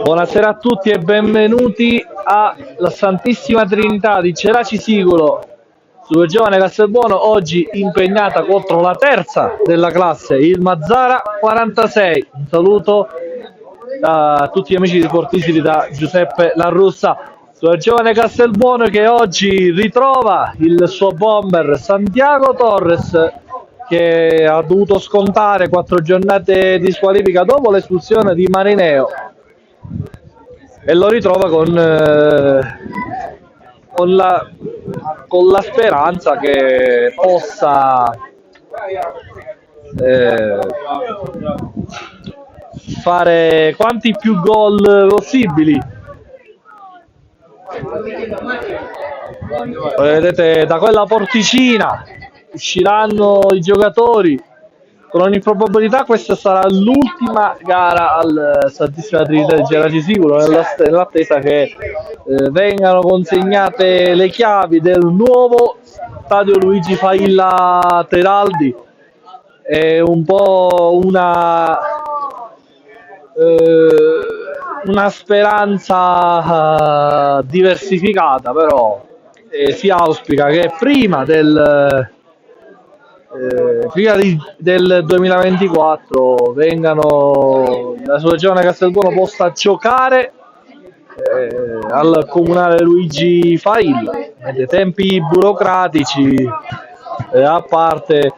Buonasera a tutti e benvenuti alla Santissima Trinità di Geraci Siculo, Super Giovane Castelbuono, oggi impegnata contro la terza della classe, il Mazzara 46. Un saluto a tutti gli amici sportivi da Giuseppe La Russa. Super Giovane Castelbuono che oggi ritrova il suo bomber Santiago Torres, che ha dovuto scontare 4 giornate di squalifica dopo l'espulsione di Marineo, e lo ritrova con la speranza che possa fare quanti più gol possibili. Vedete, da quella porticina usciranno i giocatori. Con ogni probabilità questa sarà l'ultima gara al Santissima Trinità di Geraci Siculo, nell'attesa che vengano consegnate le chiavi del nuovo stadio Luigi Failla Teraldi. È un po' una speranza diversificata, però si auspica che prima del 2024 la Super Giovane Castelbuono possa giocare al comunale Luigi Failla. Dei tempi burocratici a parte,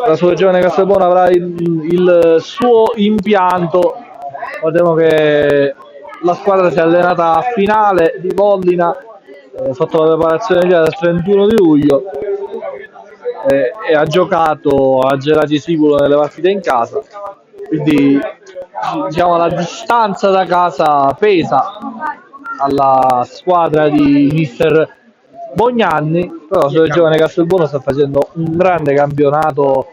la Super Giovane Castelbuono avrà il suo impianto. Guardiamo che la squadra si è allenata a Finale di Vollina, fatto la preparazione del 31 di luglio e ha giocato a Geraci Siculo nelle partite in casa, quindi diciamo la distanza da casa pesa alla squadra di mister Bognanni. Però il Giovane Castelbuono sta facendo un grande campionato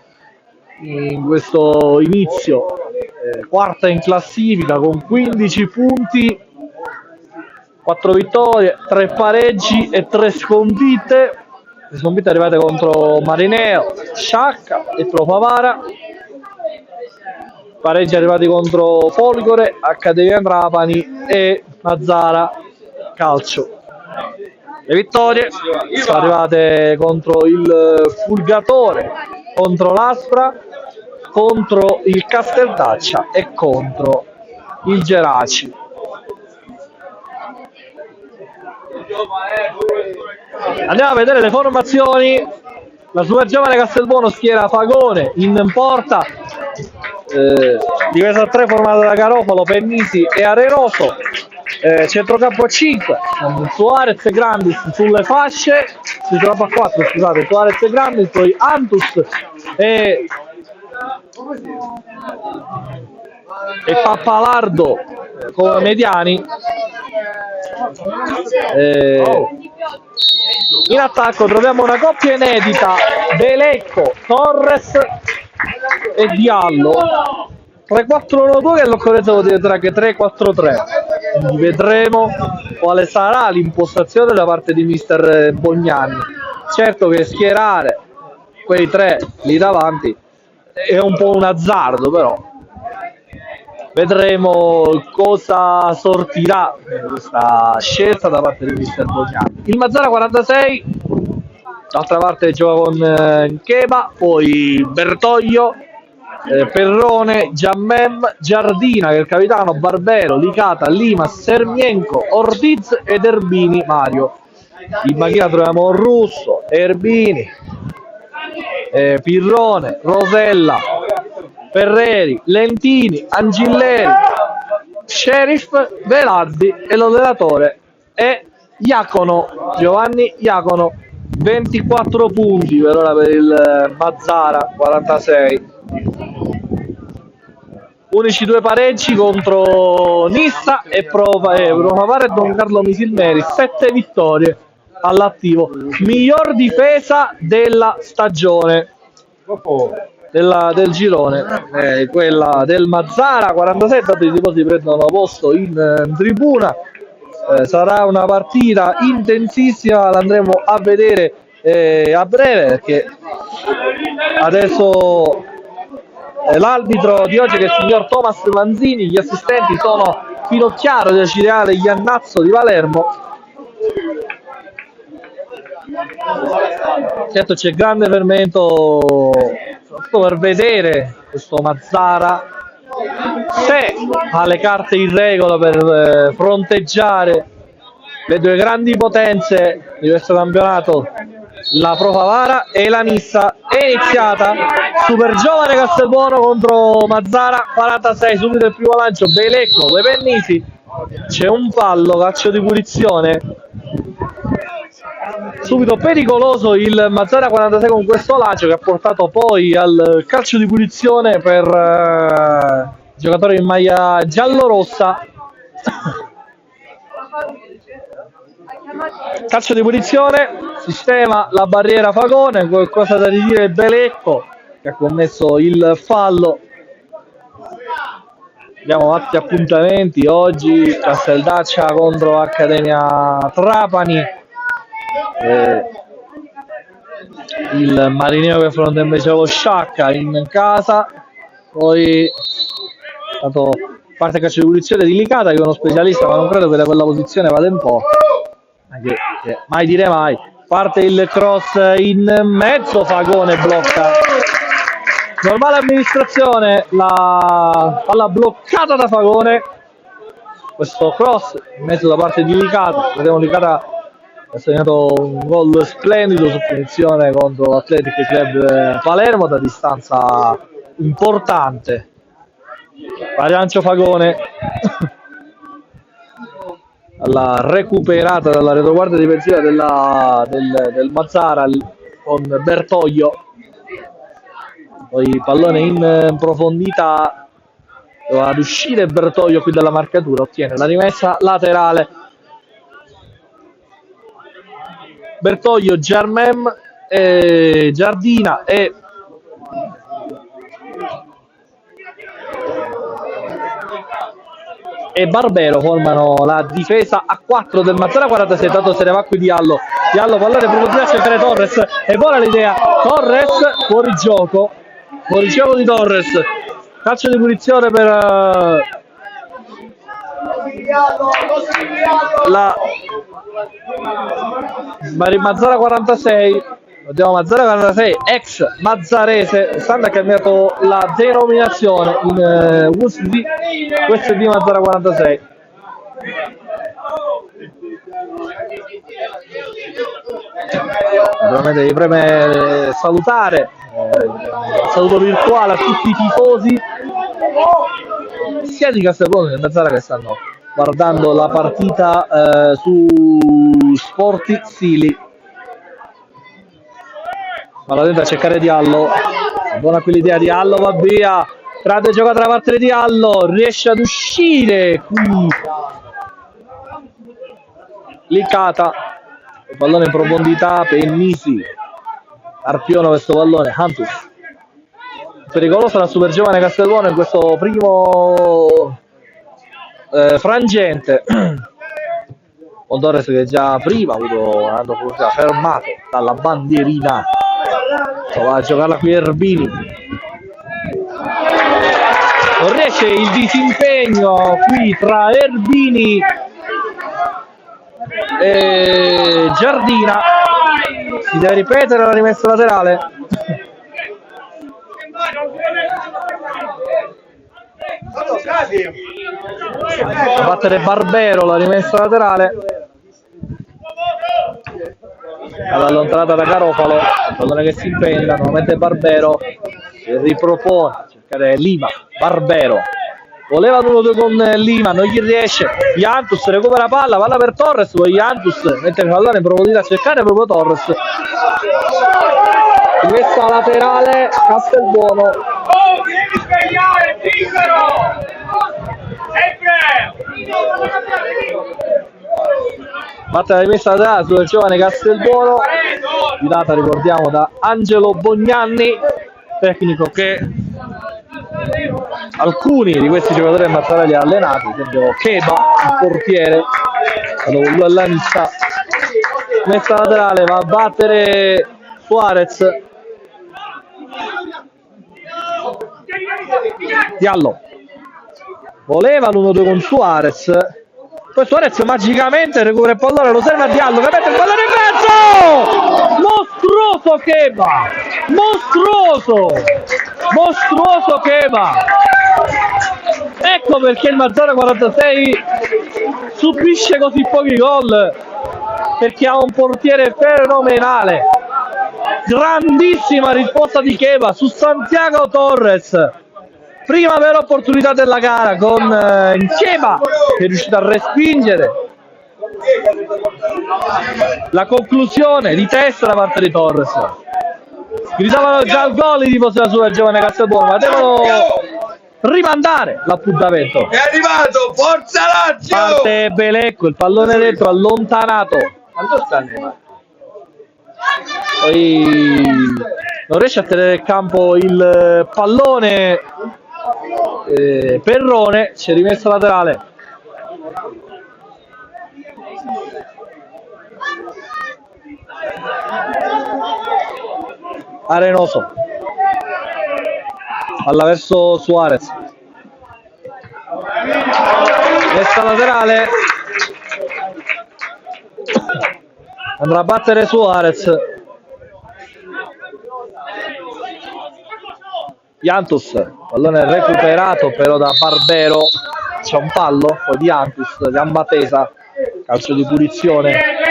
in questo inizio, quarta in classifica con 15 punti, 4 vittorie, 3 pareggi e 3 sconfitte. Le sconfitte arrivate contro Marineo, Sciacca e Trofavara. Pareggi arrivati contro Folgore, Accademia Trapani e Mazzara Calcio. Le vittorie sono arrivate contro il Fulgatore, contro l'Aspra, contro il Casteldaccia e contro il Geraci. Andiamo a vedere le formazioni. La Super Giovane Castelbuono schiera Fagone in porta, difesa a 3 formata da Garofalo, Pennisi e Areroso. Centrocampo a 5 con Suarez e Grandis sulle fasce, centrocampo a 4 scusate, Suarez e Grandis, poi Antus e Pappalardo come mediani. In attacco troviamo una coppia inedita, Belecco, Torres e Diallo. 3-4-1-2 che all'occorrenza vuol dire anche 3-4-3. Quindi vedremo quale sarà l'impostazione da parte di mister Bognanni. Certo che schierare quei 3 lì davanti è un po' un azzardo, però vedremo cosa sortirà questa scelta da parte di mister Bognanni. Il Mazzara 46, d'altra parte gioca con Cheba, poi Bertoglio, Perrone, Giammem, Giardina che è il capitano, Barbero, Licata, Lima, Sermienco, Ortiz ed Erbini Mario. In macchina troviamo Russo, Erbini, Pirrone, Rosella, Ferreri, Lentini, Angilleri, Sheriff, Velardi e l'allenatore è Iacono, Giovanni Iacono. 24 punti per ora per il Mazzara 46. Unici 2 pareggi contro Nissa e Provavara e Don Carlo Misilmeri. 7 vittorie all'attivo. Miglior difesa della stagione, del girone, quella del Mazzara 46. Tanto i tifosi prendono posto in tribuna. Sarà una partita intensissima, l'andremo a vedere a breve, perché adesso l'arbitro di oggi che è il signor Thomas Manzini, gli assistenti sono Finocchiaro della Cireale Iannazzo di Palermo. Certo c'è grande fermento per vedere questo Mazzara se ha le carte in regola per fronteggiare le due grandi potenze di questo campionato, la Pro Favara e la Nissa. È iniziata Super Giovane Castelbuono contro Mazzara 46, subito il primo lancio, Belecco, due Pennisi, c'è un fallo, calcio di punizione, subito pericoloso il Mazzara 46 con questo lancio che ha portato poi al calcio di punizione per giocatore in maglia giallorossa. Calcio di punizione, sistema la barriera Fagone, qualcosa da ridire Belecco che ha commesso il fallo. Abbiamo altri appuntamenti oggi, Casteldaccia contro Accademia Trapani, il Marineo che affronta invece lo Sciacca in casa. Poi tanto parte calcio di punizione delicata, che è uno specialista ma non credo che da quella posizione vada in porta, anche mai dire mai. Parte il cross in mezzo, Fagone blocca, normale amministrazione, la palla bloccata da Fagone, questo cross in mezzo da parte di Licata. Vediamo Licata ha segnato un gol splendido su punizione contro l'Athletic Club Palermo da distanza importante. Variancio Fagone alla recuperata dalla retroguardia difensiva del Mazzara con Bertoglio. Poi pallone in profondità, doveva ad uscire Bertoglio qui dalla marcatura, ottiene la rimessa laterale. Bertoglio, Germem, Giardina e Barbero formano la difesa a 4 del Mazzara 46. Tanto se ne va qui Diallo, pallone profondità a cercare Torres, è buona l'idea, Torres fuori gioco di Torres, calcio di punizione per la Mazzara 46. Vediamo Mazzara 46, ex mazzarese, quest'anno ha cambiato la denominazione in USD, questo è di Mazzara 46. Naturalmente mi preme salutare, saluto virtuale a tutti i tifosi sia di Castelbuono che di Mazzara che stanno guardando la partita su Sporti Sili. Palla dentro a cercare Diallo, buona quell'idea, Diallo va via, grande giocata da parte di Diallo, riesce ad uscire qui Licata, il pallone in profondità, Pennisi, Arpiono questo pallone, Hantus, pericoloso la Super Giovane Castelbuono in questo primo frangente. Con Torres che già prima ha avuto una fermato dalla bandierina, va a giocarla qui Erbini, non riesce il disimpegno qui tra Erbini e Giardina, si deve ripetere la rimessa laterale. A battere Barbero la rimessa laterale, allontanata da Garofalo, pallone che si impenna, nuovamente Barbero si ripropone, cercare Lima, Barbero voleva 1-2 con Lima, non gli riesce, Iantus recupera palla per Torres, poi Iantus mette il pallone in profondità a cercare proprio Torres, rimessa laterale Castelbuono. Batte la rimessa laterale sul giovane Castelbuono, guidata ricordiamo da Angelo Bognanni, tecnico che alcuni di questi giocatori del Mazzara li ha allenati, ad esempio Cheba, il portiere, con lui alla Nissa. Messa laterale va a battere Suarez, Diallo voleva l'1-2 con Suarez, poi Suarez magicamente recupera il pallone, lo serve a Diallo che mette il pallone in mezzo. Mostruoso Cheba, mostruoso Cheba. Ecco perché il Mazzara 46 subisce così pochi gol, perché ha un portiere fenomenale. Grandissima risposta di Cheba su Santiago Torres, prima vera opportunità della gara con Cheba che è riuscito a respingere la conclusione di testa da parte di Torres. Gridavano già al gol i tifosi della sua giovane Castelbuono, ma devono rimandare l'appuntamento. È arrivato, forza Lazio! Parte Belecco, il pallone dentro, allontanato. Quanto sta Neymar? Poi non riesce a tenere in campo il pallone. Perrone ci è rimesso laterale. Arenoso, palla verso Suarez, destra laterale, andrà a battere Suarez. Jantus, pallone recuperato però da Barbero, c'è un fallo poi di Jantus, gamba tesa, calcio di punizione.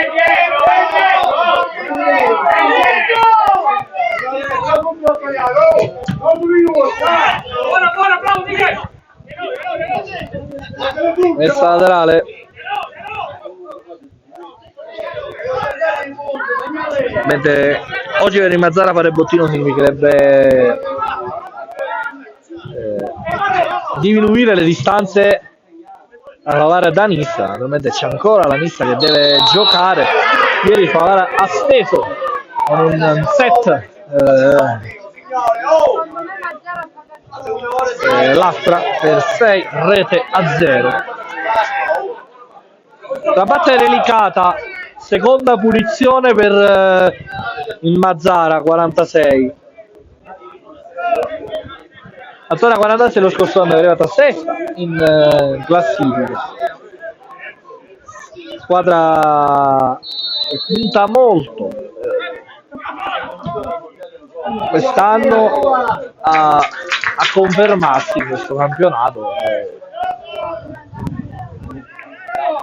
Messa laterale, mentre oggi per il Mazzara fare bottino significherebbe diminuire le distanze a Favara da Nissa. Naturalmente c'è ancora la Nissa che deve giocare. Ieri Favara ha steso con un set l'Astra per 6-0. La batta delicata, seconda punizione per il Mazzara 46. Ancora 46 lo scorso anno è arrivato a sesta in classifica. Squadra che punta molto quest'anno a confermarsi in questo campionato,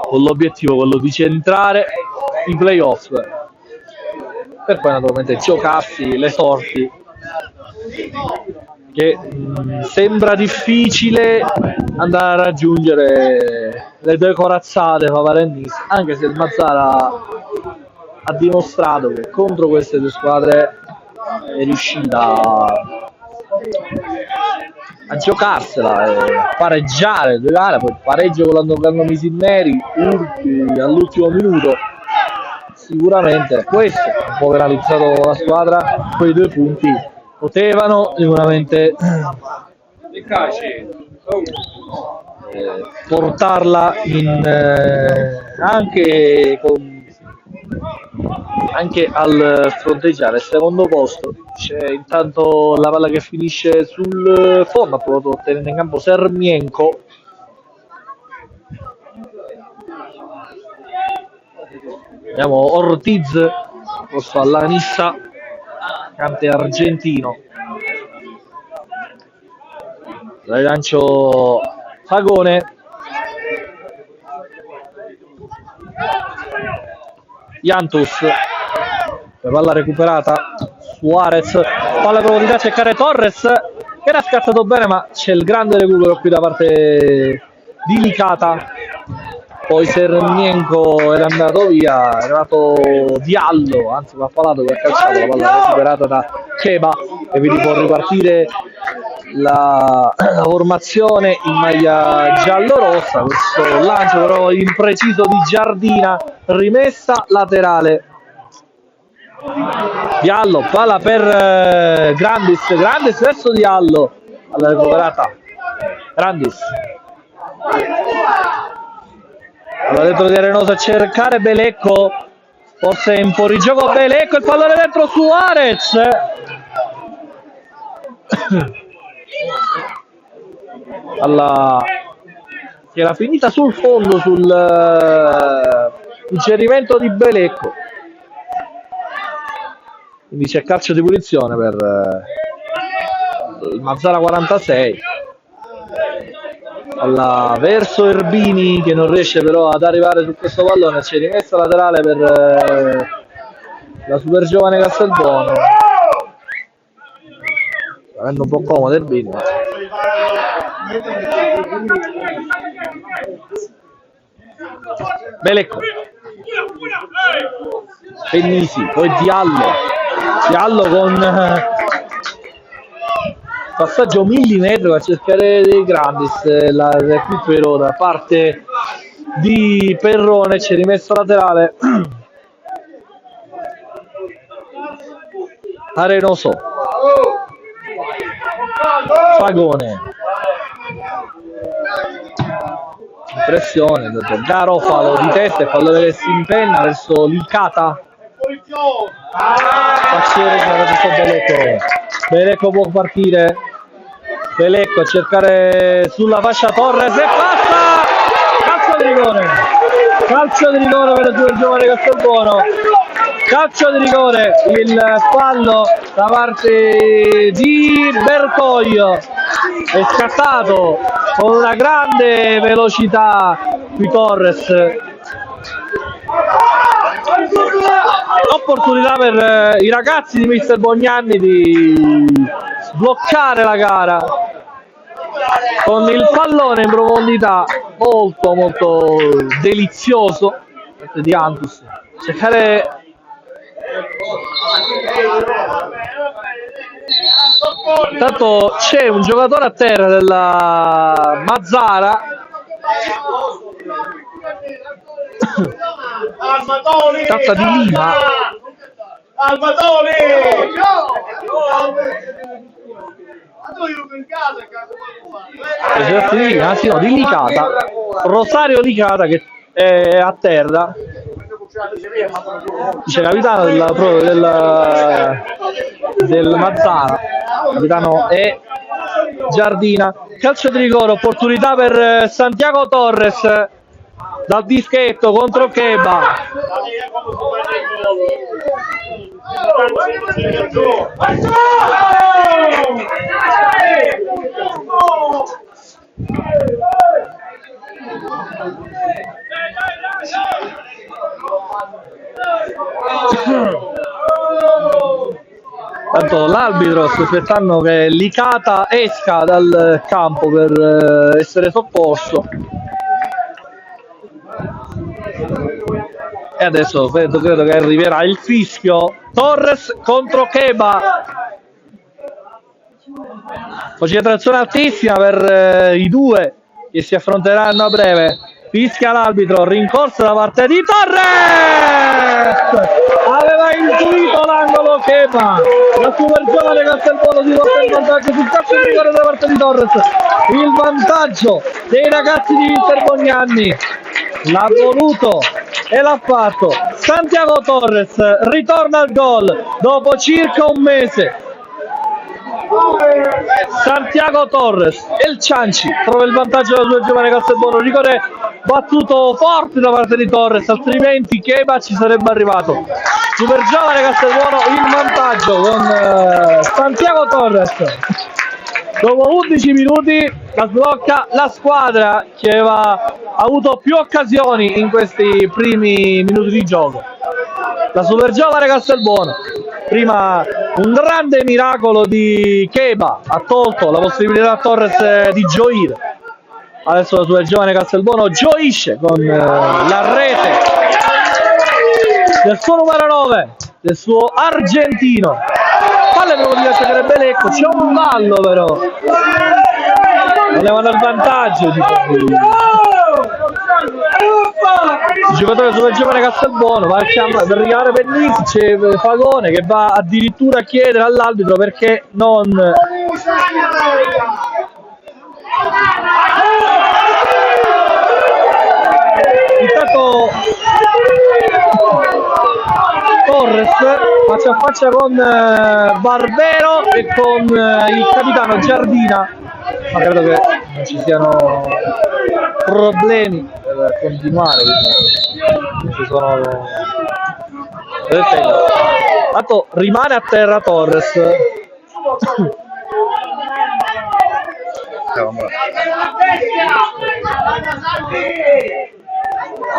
con l'obiettivo quello di centrare i playoff per poi naturalmente giocarsi le sorti, che sembra difficile andare a raggiungere le due corazzate Favara e Nissa, anche se il Mazzara ha dimostrato che contro queste due squadre è riuscita a giocarsela e pareggiare due gare. Poi il pareggio con l'Andorgano Misineri all'ultimo minuto sicuramente questo ha un po' penalizzato la squadra. Quei 2 punti potevano sicuramente portarla anche al fronteggiare il secondo posto. C'è intanto la palla che finisce sul fondo, ha provato a tenere in campo Sermienko. Vediamo Ortiz, posto alla Nissa, cante argentino. Rilancio Fagone. Jantus, la palla recuperata, Suarez, palla profondità, cercare Torres che era scattato bene, ma c'è il grande recupero qui da parte di Licata. Poi Sermienko era andato via, è arrivato Diallo, anzi va palato che ha calciato, la palla recuperata da Cheba e quindi può ripartire la formazione in maglia giallorossa. Questo lancio però impreciso di Giardina, rimessa laterale. Diallo, palla per Grandis verso Diallo, alla recuperata Grandis, alla dentro di Arenoso a cercare Belecco, forse in fuorigioco Belecco, il pallone dentro Suarez. che era finita sul fondo sul suggerimento di Belecco. Quindi c'è calcio di punizione per il Mazzara 46. Verso Erbini che non riesce però ad arrivare su questo pallone, c'è rimessa laterale per la super giovane Castelbuono. Sta avendo un po' comodo Erbini. Belecco, Pennisi, poi Diallo con passaggio millimetrico a cercare dei Grandis, la recupero da parte di Perrone, c'è rimessa laterale Arenoso, Fagone, pressione, Garofalo di testa e pallone che si impenna verso Licata. Belecco può partire, Belecco a cercare sulla fascia Torres e passa, calcio di rigore per il suo giovane Castelbuono, calcio di rigore, il fallo da parte di Bertoglio è scattato con una grande velocità qui Torres. Opportunità per i ragazzi di Mister Bognanni di sbloccare la gara con il pallone in profondità molto delizioso di Antus. Cercare intanto c'è un giocatore a terra della Mazzara tratta di Lima di Licata, Rosario Licata che è a terra, dice capitano del Mazzara, capitano è Giardina. Calcio di rigore, opportunità per Santiago Torres dal dischetto contro Cheba. Tanto l'arbitro sta aspettando che Licata esca dal campo per essere sopposto. E adesso credo che arriverà il fischio. Torres contro Cheba. Concentrazione altissima per i due che si affronteranno a breve. Fischia l'arbitro, rincorsa da parte di Torres! Aveva intuito l'angolo Cheba. La super giovane Castelbuono si porta in vantaggio sul calcio di rigore da parte di Torres. Il vantaggio dei ragazzi di Mister Bognanni. L'ha voluto e l'ha fatto. Santiago Torres ritorna al gol dopo circa un mese. Santiago Torres e il Cianci trova il vantaggio della sua giovane Castelbuono. Rigore battuto forte da parte di Torres, altrimenti Cheba ci sarebbe arrivato. Super giovane Castelbuono in vantaggio con Santiago Torres. Dopo 11 minuti la sblocca la squadra che aveva avuto più occasioni in questi primi minuti di gioco. La super giovane Castelbuono, prima un grande miracolo di Cheba, ha tolto la possibilità a Torres di gioire. Adesso la super giovane Castelbuono gioisce con la rete del suo numero 9, del suo argentino. Palle proprio di attaccare Belecco, c'è un ballo però. Andiamo al vantaggio di il giocatore super giovane Castelbuono va per rigare Pennisi, c'è Fagone che va addirittura a chiedere all'arbitro perché non intanto Torres faccia a faccia con Barbero e con il capitano Giardina. ma credo che non ci siano problemi per continuare, quindi ci sono tanto rimane a terra Torres.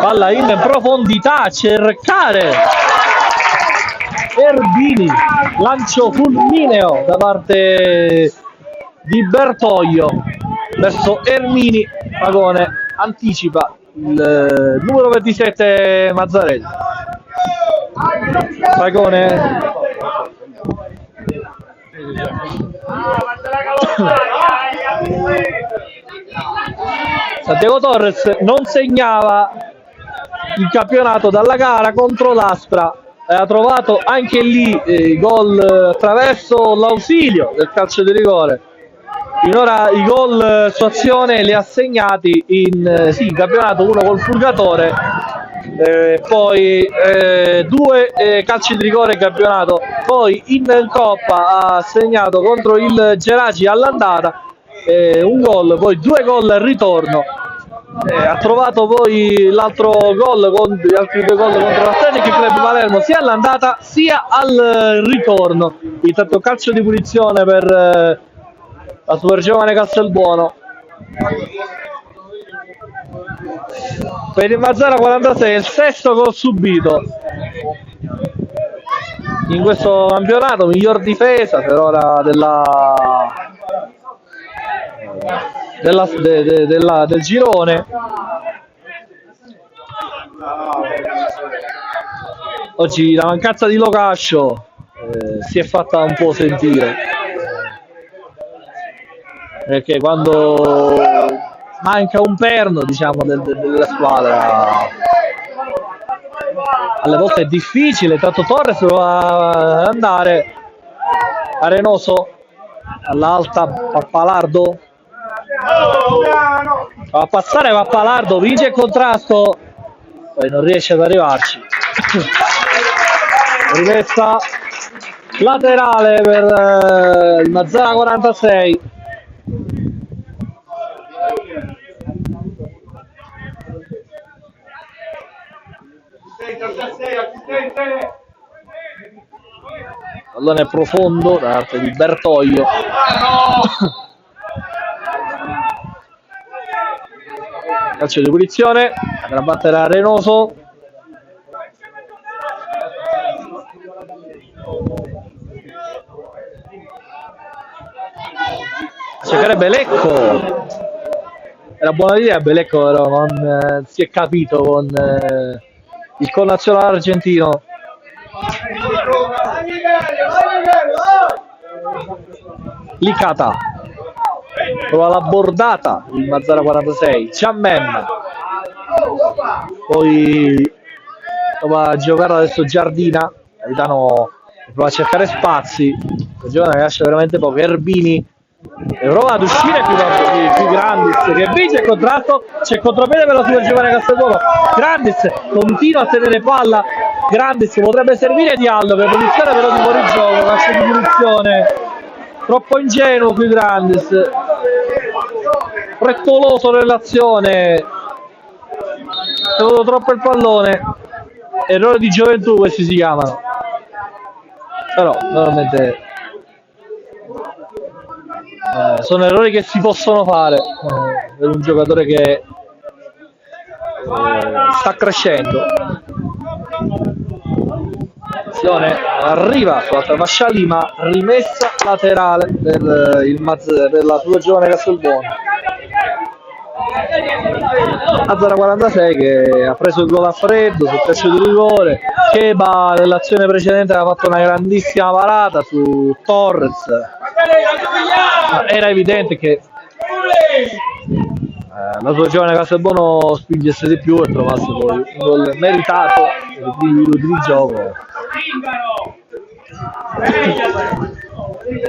Palla in profondità a cercare Erbini, lancio fulmineo da parte di Bertoglio verso Ermini. Pagone anticipa il numero 27 Mazzarelli. Pagone Santiago Torres non segnava il campionato dalla gara contro l'Aspra, ha trovato anche lì gol attraverso l'ausilio del calcio di rigore. Finora i gol su azione li ha segnati in campionato, uno col Purgatore, poi 2 calci di rigore in campionato, poi in Coppa ha segnato contro il Geraci all'andata un gol, poi 2 gol al ritorno. Ha trovato poi l'altro gol con gli altri 2 gol contro l'Athletic Club Palermo sia all'andata sia al ritorno. Intanto calcio di punizione per la super giovane Castelbuono. Per il Mazzara 46 è il 6º gol subito in questo campionato, miglior difesa per ora del girone. Oggi la mancanza di Locascio si è fatta un po' sentire, perché quando manca un perno, diciamo, della squadra, alle volte è difficile. Tanto Torres va ad andare, Arenoso all'alta, Pappalardo va a passare, Pappalardo vince il contrasto, poi non riesce ad arrivarci. Rimessa laterale per il Mazzara 46. Pallone profondo da parte di Bertoglio. Calcio di punizione per abbattere Arenoso. Cercare Belecco. Era buona idea Belecco, però non si è capito con il connazionale argentino. Licata prova la bordata il Mazzara 46. Ciammen poi prova a giocare adesso Giardina, capitano prova a cercare spazi, il giocatore lascia veramente poco. Erbini prova ad uscire più Grandis che vince il contratto, c'è contropiede per la super giovane Castelbuono. Grandis continua a tenere palla, Grandis potrebbe servire Diallo per punizione però di fuorigioco, calcio di punizione troppo ingenuo qui Grandis, frettoloso nell'azione, ha tenuto troppo il pallone, errore di gioventù questi si chiamano, però veramente sono errori che si possono fare per un giocatore che sta crescendo. Attenzione, arriva sull'altra fascia Lima, rimessa laterale per la sua giovane Castelbuono. Mazzara 46 che ha preso il gol a freddo sul calcio di rigore. Cheba nell'azione precedente aveva fatto una grandissima parata su Torres. Era evidente che la sua giovane Castelbuono spingesse di più e trovasse poi un gol meritato per i minuti di gioco.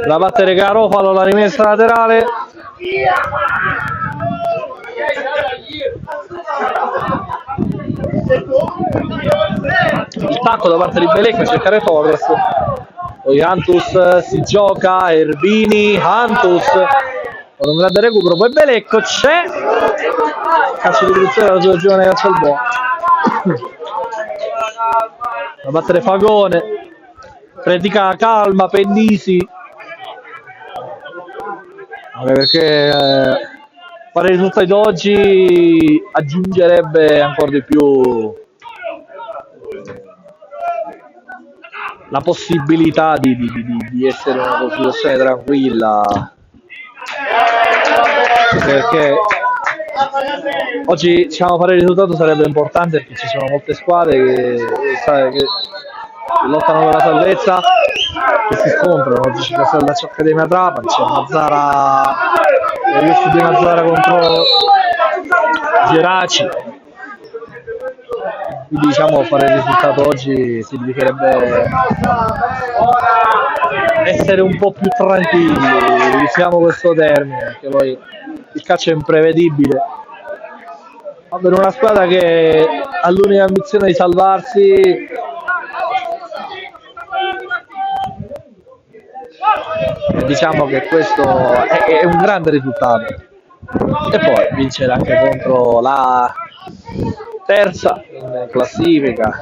Da battere Garofalo, la rimessa laterale. Il tacco da parte di Belecco a cercare Torres. Poi Antus si gioca, Erbini, Antus con un grande recupero, poi Belecco c'è calcio di punizione della sua giovane Calcialboa. Da battere Fagone, Predica calma, Pennisi, anche perché fare i risultati d'oggi aggiungerebbe ancora di più la possibilità di essere una situazione tranquilla, perché oggi fare il risultato sarebbe importante, perché ci sono molte squadre che lottano per la salvezza, che si scontrano. Oggi c'è la Sallaccio Accademia Trapani, c'è Mazzara, l'Ius di Mazzara contro Geraci, quindi diciamo fare il risultato oggi significherebbe essere un po' più tranquilli, usiamo questo termine, perché poi il calcio è imprevedibile. Ma per una squadra che ha l'unica ambizione di salvarsi, diciamo che questo è un grande risultato. E poi vincere anche contro la terza in classifica,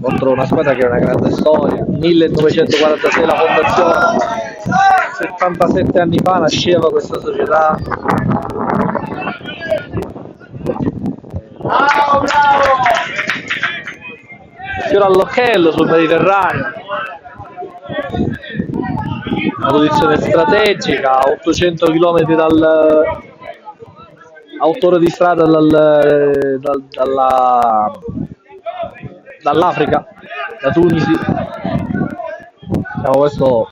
contro una squadra che ha una grande storia. 1946 la fondazione, 77 anni fa nasceva questa società. Fiore all'occhiello sul Mediterraneo, una posizione strategica, 800 km a 8 ore di strada dall'Africa, da Tunisi. Questo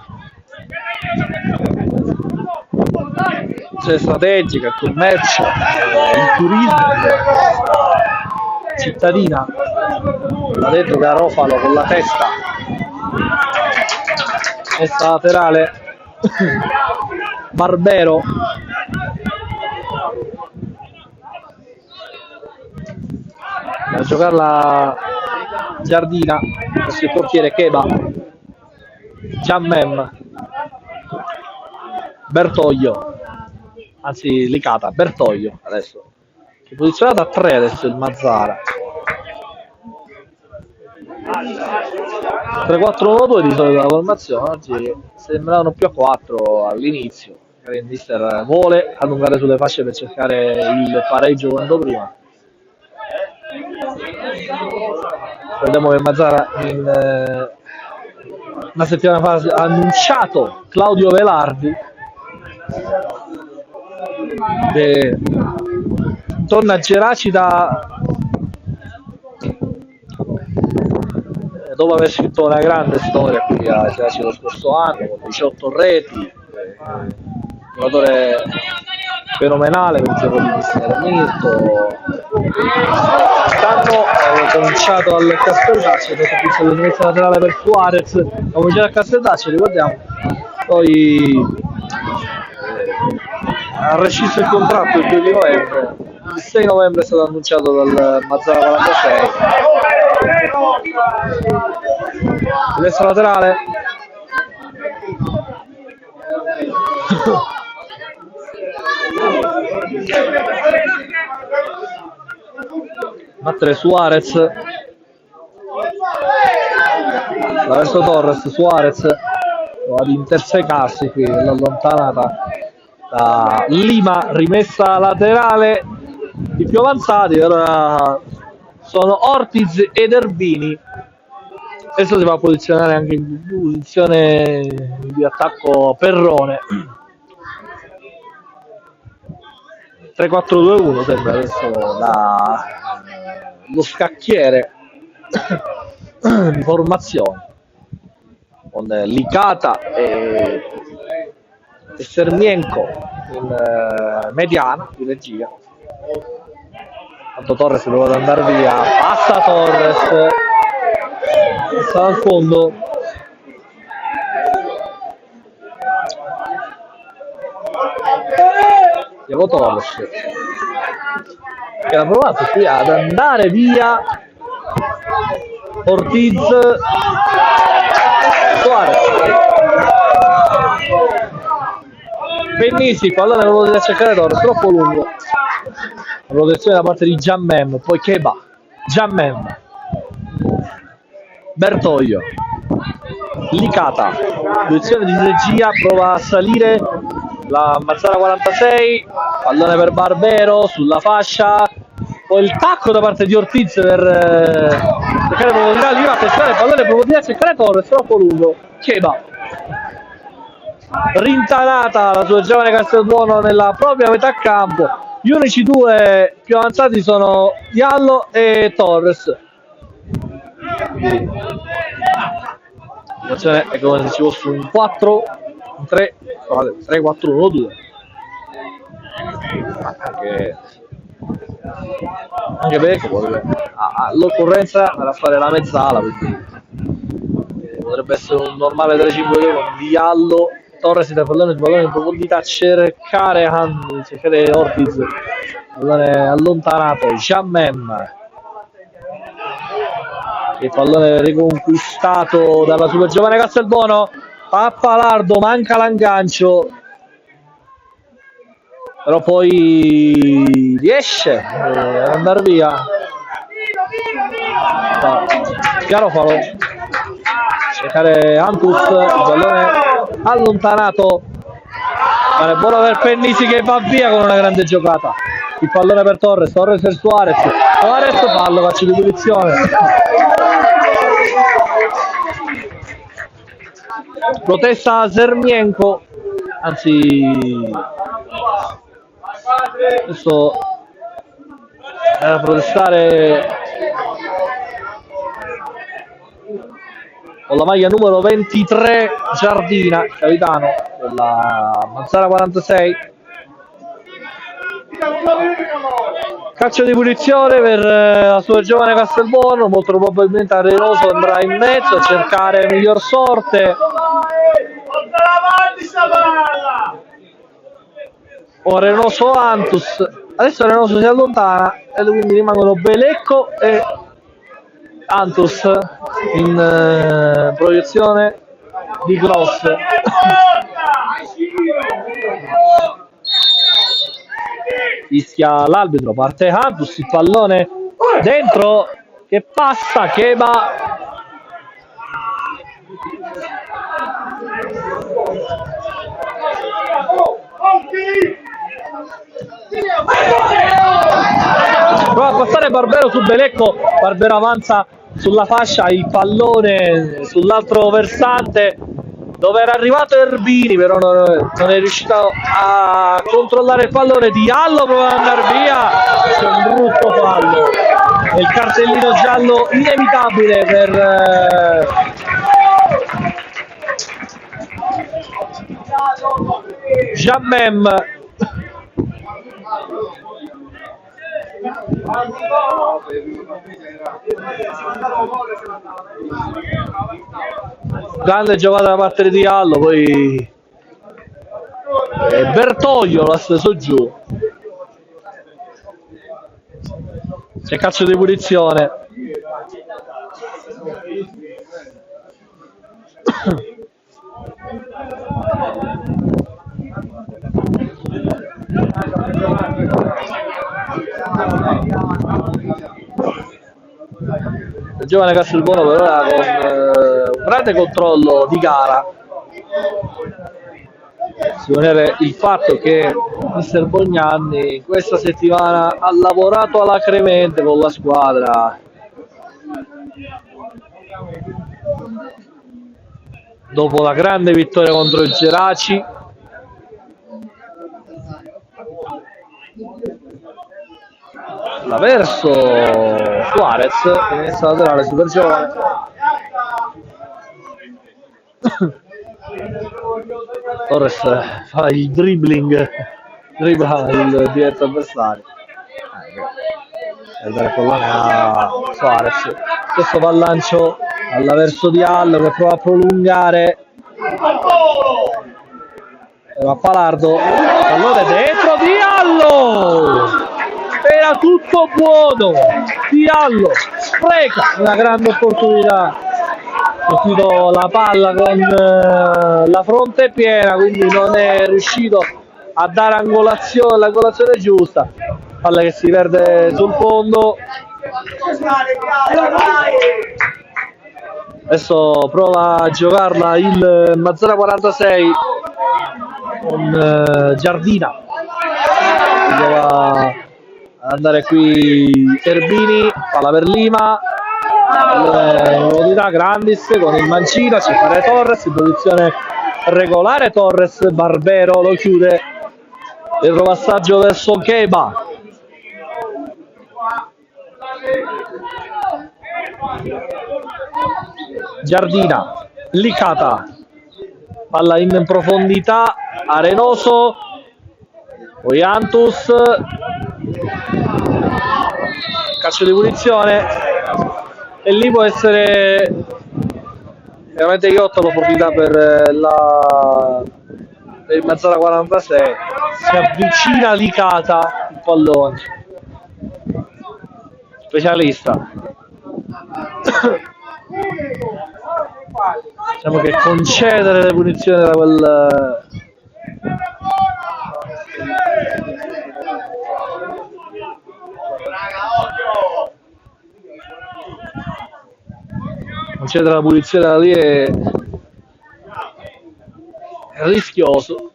è strategica, il commercio, il turismo, cittadina, da dentro Garofalo con la testa laterale, Barbero, a giocarla Giardina, questo il portiere Cheba, Giammem, Bertoglio, anzi Licata, Bertoglio adesso, che è posizionato a 3 adesso il Mazzara. 3-4-1-2 di solito la formazione, oggi sembravano più a 4 all'inizio. Il mister vuole allungare sulle fasce per cercare il pareggio quanto prima. Vediamo che Mazzara una settimana fa ha annunciato Claudio Velardi, che torna a Geraci dopo aver scritto una grande storia qui a Geraci lo scorso anno con 18 reti, giocatore fenomenale per il gioco di mister Mirto. Quest'anno ha cominciato al Casteldaccio, ha visto l'università laterale per Suarez, ha cominciato al Casteldaccio, ricordiamo, poi ha rescisso il contratto il 2 di novembre, il 6 novembre è stato annunciato dal Mazzara 46. Destra laterale, battere Suarez verso Torres. Suarez ad intersecarsi qui allontanata da Lima, rimessa laterale. I più avanzati ora sono Ortiz ed Erbini. Adesso si va a posizionare anche in posizione di attacco Perrone. 3-4-2-1 sembra adesso lo scacchiere di formazione, con Licata e Sermienko in mediana di regia. Tanto Torres doveva andare via, passa Torres, sta al fondo, Diego Torres che ha provato qui ad andare via. Ortiz, Suarez, Pennisi, pallone per poter cercare Torres, troppo lungo. Protezione da parte di Giammem, poi Keba, Giammem, Bertoglio, Licata, posizione di regia, prova a salire la Mazzara 46, pallone per Barbero sulla fascia, poi il tacco da parte di Ortiz per cercare profondità, lì attenzione, pallone per profondità, cercare Torres, troppo lungo, Keba, rintanata la sua giovane Castelbuono nella propria metà campo. Gli unici due più avanzati sono Diallo e Torres. L'attenzione è come se ci fosse un 4, un 3, 3, 4, 1, 2. Anche perché all'occorrenza era fare la mezzala, quindi potrebbe essere un normale 3-5-2 con Diallo, Torres da pallone in profondità, cercare Ortiz, pallone allontanato, Jammem, il pallone riconquistato dalla super giovane Castelbuono, Pappalardo, manca l'aggancio, però poi riesce ad andare via. Garofalo, cercare Antus, il pallone allontanato, ma è buono per Pennisi che va via con una grande giocata. Il pallone per Torres, Torres per Suarez, fallo, calcio di punizione. Protesta Sermienko, anzi adesso a protestare con la maglia numero 23 Giardina, capitano della Mazzara 46. Calcio di punizione per la sua giovane Castelbuono, molto probabilmente Arenoso andrà in mezzo a cercare miglior sorte. O Arenoso Antus, adesso Arenoso si allontana e quindi rimangono Belecco e Antus in proiezione di cross. Fischia l'arbitro, parte Antus, il pallone dentro che passa, Keba, prova a passare Barbero su Belecco, Barbero avanza sulla fascia, il pallone sull'altro versante dove era arrivato Erbini, però non è riuscito a controllare il pallone. Diallo prova ad andare via, c'è un brutto fallo e il cartellino giallo inevitabile per Jammem. Grande giocata da parte di Diallo, poi Bertoglio l'ha steso giù. C'è calcio di punizione. Il giovane Castelbuono però era con un grande controllo di gara. Si può vedere il fatto che mister Bognanni questa settimana ha lavorato alacremente con la squadra. Dopo la grande vittoria contro il Geraci, la verso Suarez, finestra laterale super giovane. Torres fa il dribbling, dribbla il diretto avversario e dare il pallone a Suarez. Questo va al lancio all'avverso Diallo che prova a prolungare, a Palardo, pallone dentro, Diallo, era tutto buono, Diallo spreca una grande opportunità, ha colpito la palla con la fronte piena, quindi non è riuscito a dare angolazione, l'angolazione giusta. Palla che si perde sul fondo. Adesso prova a giocarla il Mazzara 46 con Giardina. Prova ad andare qui Erbini, palla per Lima. Velocità Grandis con il mancino a cercare Torres in posizione regolare. Torres, Barbero lo chiude, il rovassaggio verso Keba. Giardina, Licata, palla in profondità, Arenoso, Oiantus, calcio di punizione, e lì può essere veramente ghiotta l'opportunità per il Mazzara 46. Si avvicina Licata, il pallone, specialista. Diciamo che concedere le punizioni da quel concedere la punizione da lì è rischioso.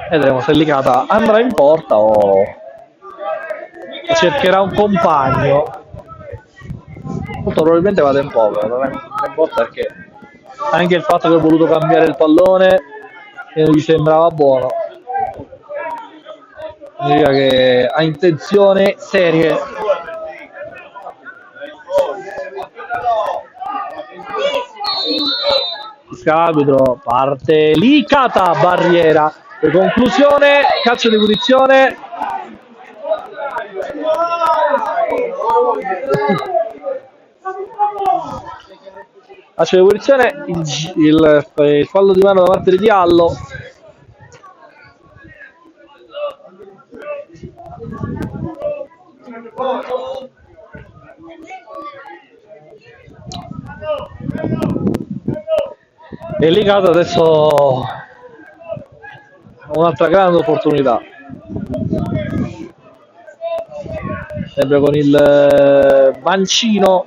Vedremo se Licata andrà in porta o cercherà un compagno. Molto probabilmente vada in porta, non è in porta perché anche il fatto che ho voluto cambiare il pallone e non gli sembrava buono significa che ha intenzioni serie. Arbitro, parte Licata, barriera, e conclusione, calcio di punizione. Calcio di punizione, il fallo di mano da parte di Diallo. E Licata adesso un'altra grande opportunità, sempre con il mancino.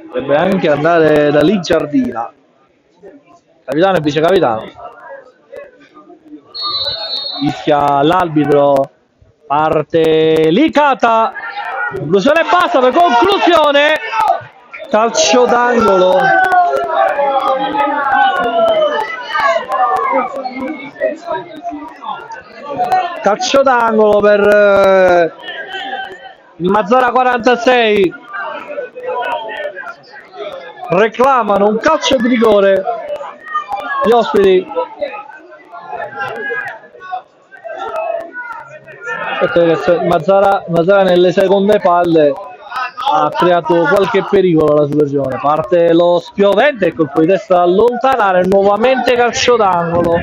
Dovrebbe anche andare da lì Giardina, capitano e vicecapitano. Fischia l'arbitro, parte Licata, conclusione basta per conclusione, calcio d'angolo. Calcio d'angolo per il Mazzara 46. Reclamano un calcio di rigore gli ospiti. Mazzara nelle seconde palle ha creato qualche pericolo alla situazione. Parte lo spiovente e colpo di testa da allontanare, nuovamente calcio d'angolo.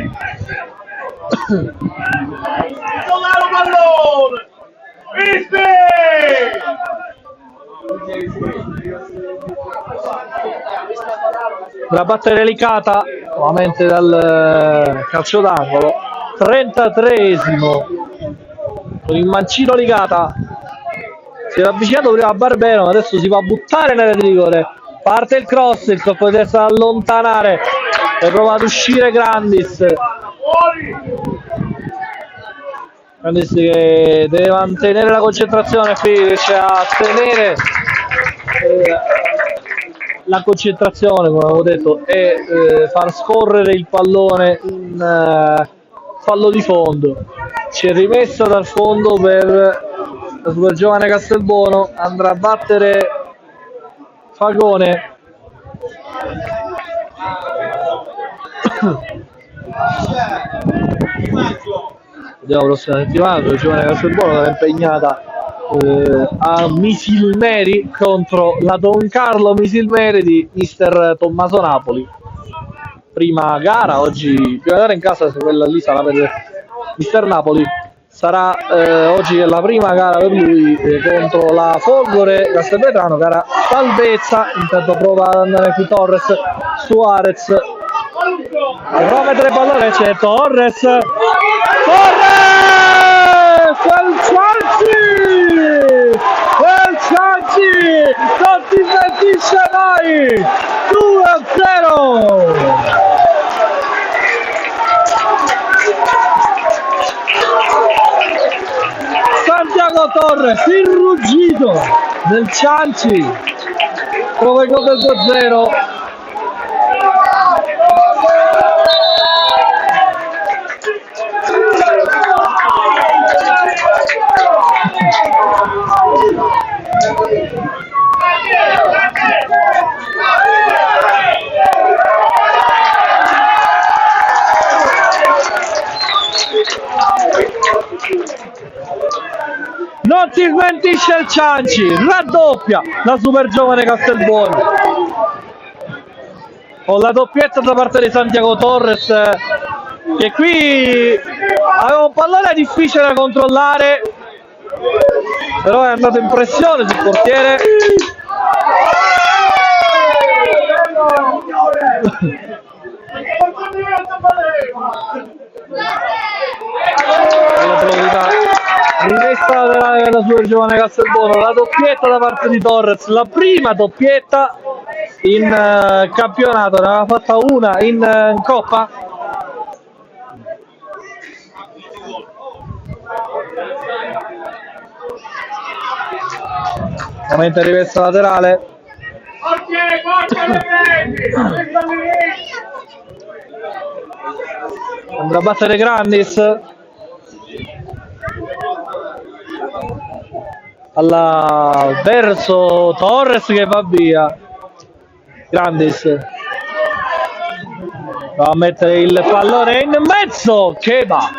Da battere Licata nuovamente dal calcio d'angolo. 33esimo con il mancino Licata, si era avvicinato prima a Barbero, ma adesso si va a buttare nella di rigore. Parte il cross, il colpo di testa da allontanare e prova ad uscire Grandis. Grandis che deve mantenere la concentrazione qui, riesce a tenere la concentrazione, come avevo detto, e far scorrere il pallone in fallo di fondo. Si è rimessa dal fondo per la super giovane Castelbuono, andrà a battere Fagone. Vediamo la prossima settimana, la giovane Castelbuono sarà impegnata a Misilmeri contro la Don Carlo Misilmeri di mister Tommaso Napoli. Prima gara oggi, prima gara in casa, quella lì sarà per mister Napoli. sarà oggi è la prima gara per lui contro la Folgore Castelvetrano, gara salvezza. Intanto prova ad andare qui Torres, Suarez prova a mettere il pallone, c'è Torres, quel Cianci non ti smentisce mai. 2-0. Santiago Torres, il ruggito del Cianci, prova il gol del 2-0. Non si smentisce il Cianci, raddoppia la super giovane Castelbuono con la doppietta da parte di Santiago Torres, che qui aveva un pallone difficile da controllare, però è andato in pressione sul portiere. La probabilità rimessa della sua giovane Castelbuono, la doppietta da parte di Torres, la prima doppietta in campionato, ne aveva fatta una in Coppa. Momento di rimessa laterale. Andrà a battere Grandis verso Torres che va via. Grandis va a mettere il pallone in mezzo, che va.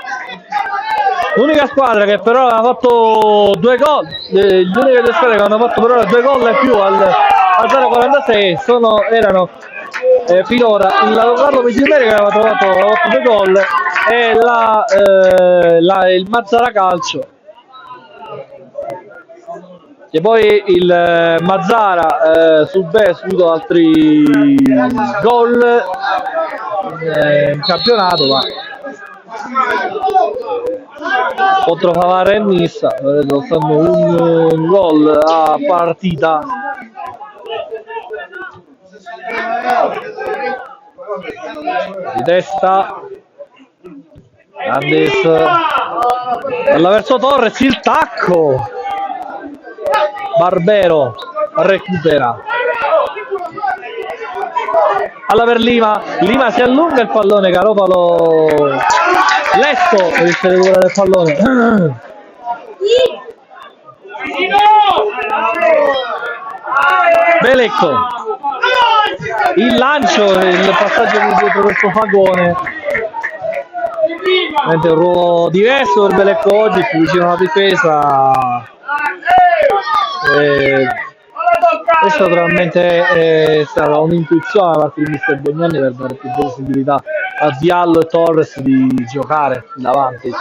L'unica squadra che però ha fatto 2 gol, le uniche due squadre che hanno fatto però 2 gol e più al 0,46 erano finora la Carlo Pisimeri, che aveva trovato 2 gol, e il Mazzara Calcio, e poi il Mazzara subito altri gol in campionato, ma contro Favara e Nissa stanno un gol a partita. Di testa Grandis verso Torres, il tacco, Barbero recupera alla per Lima si allunga il pallone, Garopalo Lesto riesce a recuperare il pallone. Belecco, il lancio, il passaggio dietro questo fagone, è un ruolo diverso per Belecco oggi, più vicino alla difesa. Questo naturalmente è stata un'intuizione da parte di mister Bognani per dare più possibilità a Diallo e Torres di giocare davanti,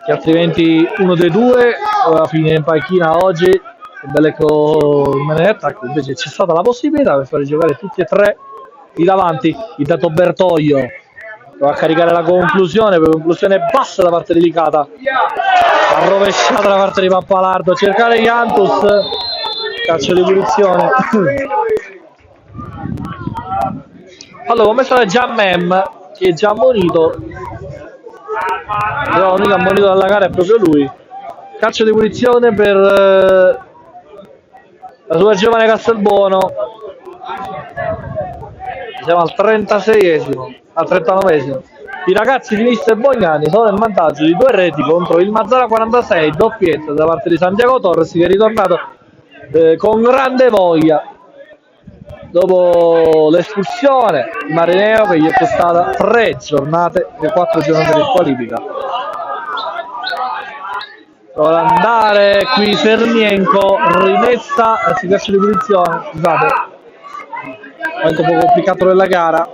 che altrimenti uno dei due doveva finire in panchina oggi. Belecco rimane in attacco, invece c'è stata la possibilità per fare giocare tutti e tre i davanti. Intanto Bertoglio va a caricare la conclusione, per conclusione bassa da parte delicata, rovesciata da parte di Pappalardo, cercare Iantus, calcio di punizione. Allora, come sta già Mem, che è già ammonito, però l'unico ammonito dalla gara è proprio lui. Calcio di punizione per la sua giovane Castelbuono. Siamo al 36esimo, al 39esimo. I ragazzi di mister Bognani sono in vantaggio di 2 reti contro il Mazzara 46, doppietta da parte di Santiago Torres, che è ritornato con grande voglia dopo l'espulsione di Marineo, che gli è costata 3 giornate e 4 giornate di squalifica. Prova ad andare qui Sermienko, rimessa, si calcio di punizione, scusate, momento un po' complicato della gara.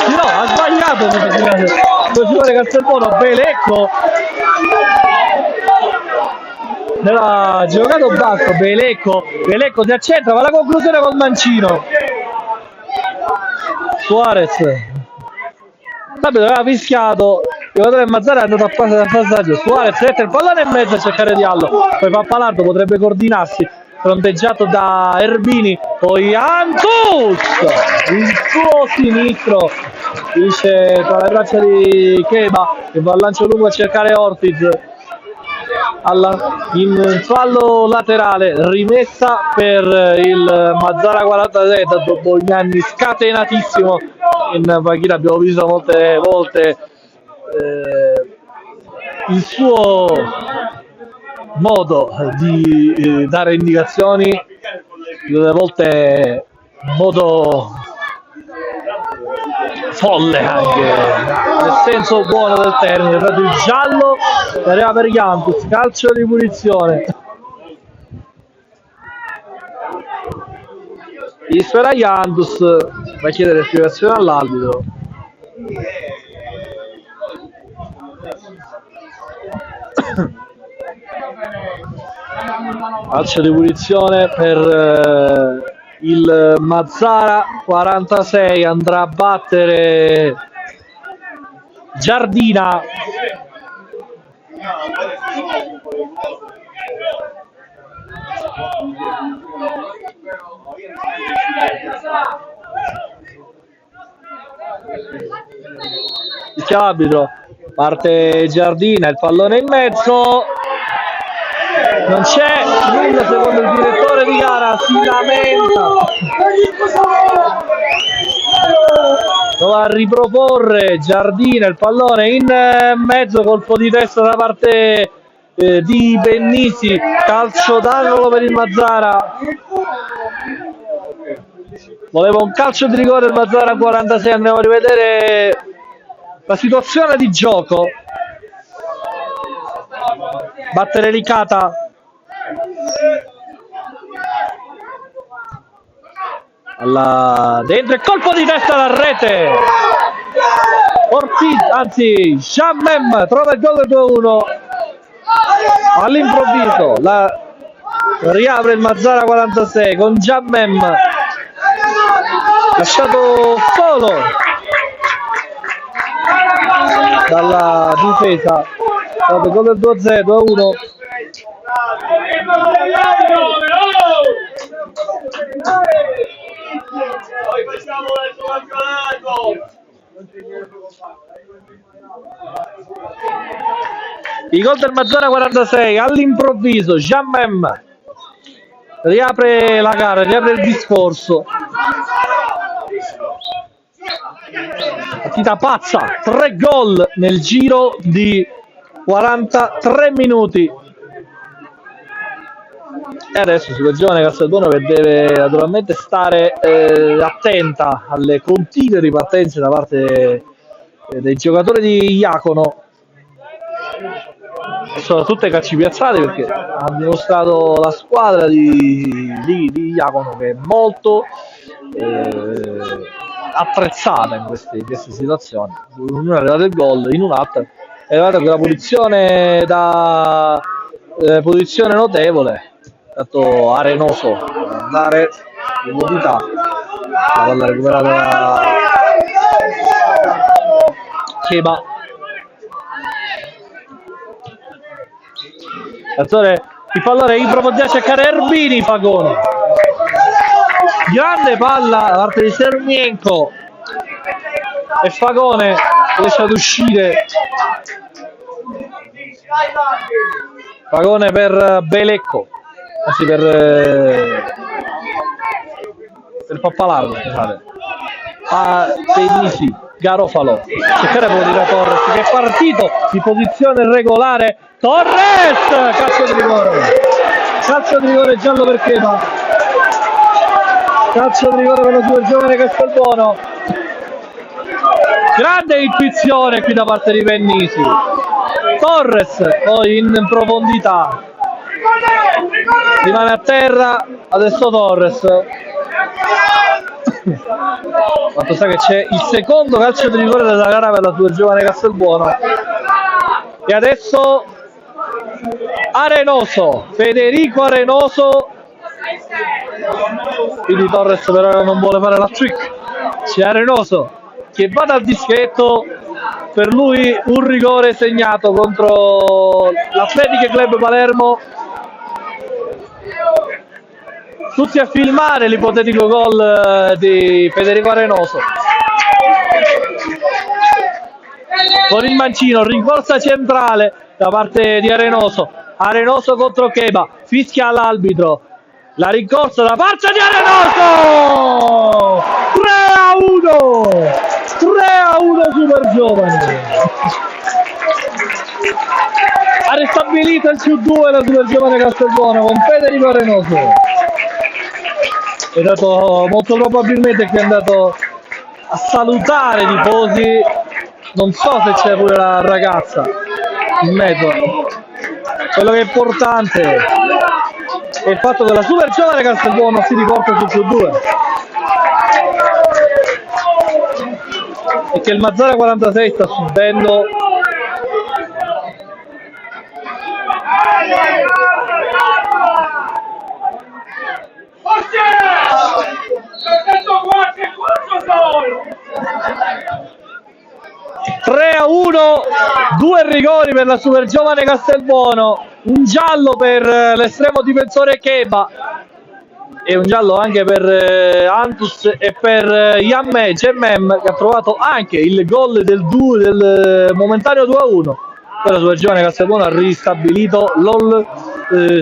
No, ha sbagliato giocatore Castelbuono, Belecco aveva giocato basso, Belecco si accentra, ma la conclusione col mancino. Suarez aveva fischiato, il giocatore Mazzara è andato a fare il passaggio. Suarez mette il pallone in mezzo a cercare Diallo, poi Pappalardo potrebbe coordinarsi, fronteggiato da Erbini, poi Antus, il suo sinistro finisce tra le braccia di Keba che va al lancio lungo a cercare Ortiz. In fallo laterale, rimessa per il Mazzara 46 dopo gli anni scatenatissimo in panchina. Abbiamo visto molte volte il suo modo di dare indicazioni, delle volte in modo folle anche, nel senso buono del termine. Proprio il giallo arriva per Jantus, calcio di punizione. Gli spera Jantus, va a chiedere spiegazione all'arbitro. Calcio di punizione per il Mazzara 46, andrà a battere Giardina. Il arbitro, parte Giardina, il pallone in mezzo, non c'è nulla secondo il direttore di gara, si lamenta, doveva riproporre Giardina, il pallone in mezzo, colpo di testa da parte di Bennisi, calcio d'angolo per il Mazzara. Voleva un calcio di rigore il Mazzara 46, andiamo a rivedere la situazione di gioco. Battere Licata, dentro il colpo di testa alla rete. Ortiz, anzi Shammem trova il gol del 2-1 all'improvviso, riapre il Mazzara 46 con Shammem lasciato solo dalla difesa. Il gol del 2-1. Il gol del Mazzara 46 all'improvviso, Jammem riapre la gara, riapre il discorso. Partita pazza, 3 gol nel giro di 43 minuti. E adesso Super Giovane Castelbuono che deve naturalmente stare attenta alle continue ripartenze da parte dei giocatori di Iacono. Sono tutte calci piazzati perché ha dimostrato la squadra di Iacono che è molto attrezzata in queste situazioni. Non è arrivato il gol, in un'altra è arrivata quella punizione da posizione notevole, tanto arenoso andare in mobilità, la palla recuperata da Cheba. Il pallone improvvisa a cercare Erbini, Fagone, grande palla da parte di Sermienko e Fagone riesce ad uscire. Fagone per Belecco, anzi per Pappalardo, scusate. Bennisi, Garofalo, cercare poi di Torres che è partito di posizione regolare. Torres, calcio di rigore giallo per Cheba, calcio di rigore per lo Super Giovane Castelbuono. Grande intuizione qui da parte di Bennisi. Torres poi in profondità, rimane a terra, adesso Torres Fatto sta che c'è il secondo calcio di rigore della gara per la Super Giovane Castelbuono. E adesso Arenoso, Federico Arenoso. Quindi Torres per ora non vuole fare la trick. C'è Arenoso che va dal dischetto, per lui un rigore segnato contro l'Athletic Club Palermo. Tutti a filmare l'ipotetico gol di Federico Arenoso. Con il mancino, rincorsa centrale da parte di Arenoso. Arenoso contro Cheba, fischia l'arbitro. La rincorsa da parte di Arenoso! 3-1! 3-1 Super Giovane. Ha ristabilito il +2 la Super Giovane Castelbuono con Federico Arenoso. È dato molto probabilmente che è andato a salutare i tifosi. Non so se c'è pure la ragazza in mezzo. Quello che è importante è il fatto che la Super Giovane Castelbuono si riporta sul +2 e che il Mazzara 46 sta subendo (3-1), 2 rigori per la Super Giovane Castelbuono, un giallo per l'estremo difensore Cheba e un giallo anche per Antus e per Yamme Cemmem, che ha trovato anche il gol del momentaneo 2-1. Poi la Super Giovane Castelbuono ha ristabilito l'all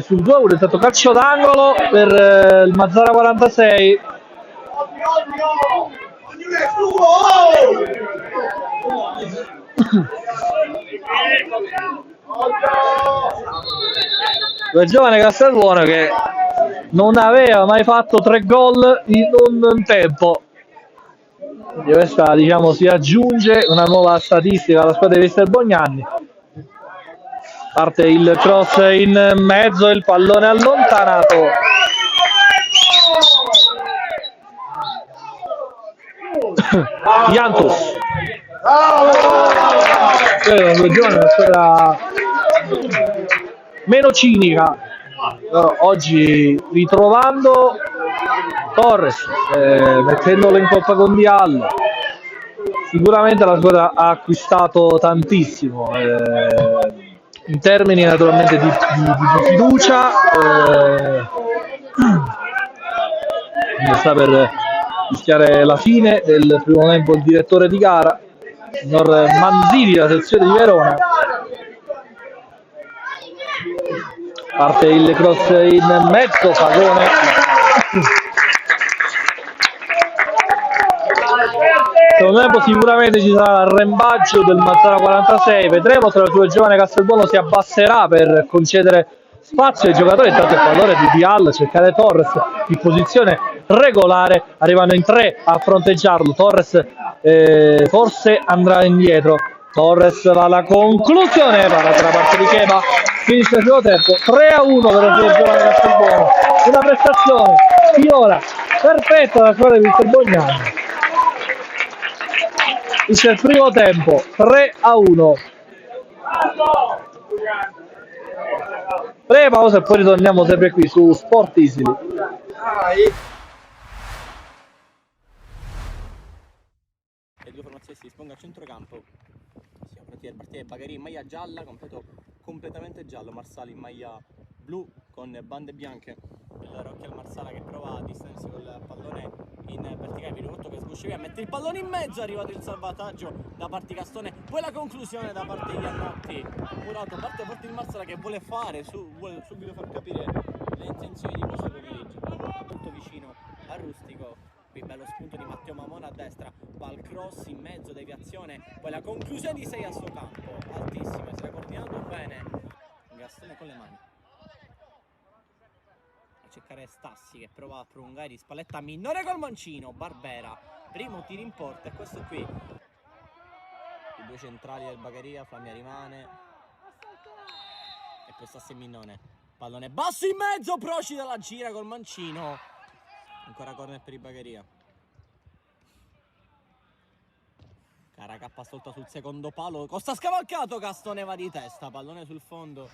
sul 2-1, è stato calcio d'angolo per il Mazzara 46. La Giovane Castelbuono che non aveva mai fatto 3 gol in un tempo. E questa, diciamo, si aggiunge una nuova statistica alla squadra di Vestelbognani. Parte il cross in mezzo, il pallone allontanato. Jantus. La Giovane è una squadra meno cinica, oggi ritrovando Torres, mettendolo in coppa con Diallo. Sicuramente la squadra ha acquistato tantissimo in termini naturalmente di fiducia, sta per rischiare la fine del primo tempo il direttore di gara, signor Manzini della sezione di Verona. Parte il cross in mezzo, Fagone. Secondo me sicuramente ci sarà l'arrembaggio del Mazzara 46, vedremo se la Super Giovane Castelbuono si abbasserà per concedere spazio ai giocatori. Intanto il pallone di Dial, cercare Torres in posizione regolare, arrivano in 3 a fronteggiarlo. Torres forse andrà indietro. Torres va alla conclusione, parata da parte di Cheba, finisce il primo tempo, 3-1 per la Super Giovane Castelbuono, una prestazione finora perfetta dalla squadra di Vestelbognani. Finisce il primo tempo, 3-1. Breve pausa e poi ritorniamo sempre qui su Sport Easily. Le due formazioni si dispongono a centrocampo. Siamo pronti per partire. Bagheria in maglia gialla, completamente giallo, Marsala in maglia blu con bande bianche. Il Rocchi al Marsala che prova a distendersi col pallone in verticale, Pirotto che sguscia via, mette il pallone in mezzo, è arrivato il salvataggio da parte di Castone, poi la conclusione da parte di Iannotti. Murato, parte forte il Marsala che vuole vuole subito far capire le intenzioni di questo pomeriggio. Molto vicino a Rustico. Qui bello spunto di Matteo Mamona a destra, va al cross in mezzo, deviazione, poi la conclusione di 6 a suo campo, altissima, si era coordinato bene, Gastone con le mani. A cercare Stassi che prova a prolungare di spalletta minore col mancino, Barbera, primo tiro in porta e questo qui. I due centrali del Bagheria, Flamia rimane. E poi Stassi e Minnone, pallone basso in mezzo, Procida la gira col mancino. Ancora corner per il Bagheria. Caraca stolta sul secondo palo, Costa scavalcato, Castone va di testa, pallone sul fondo.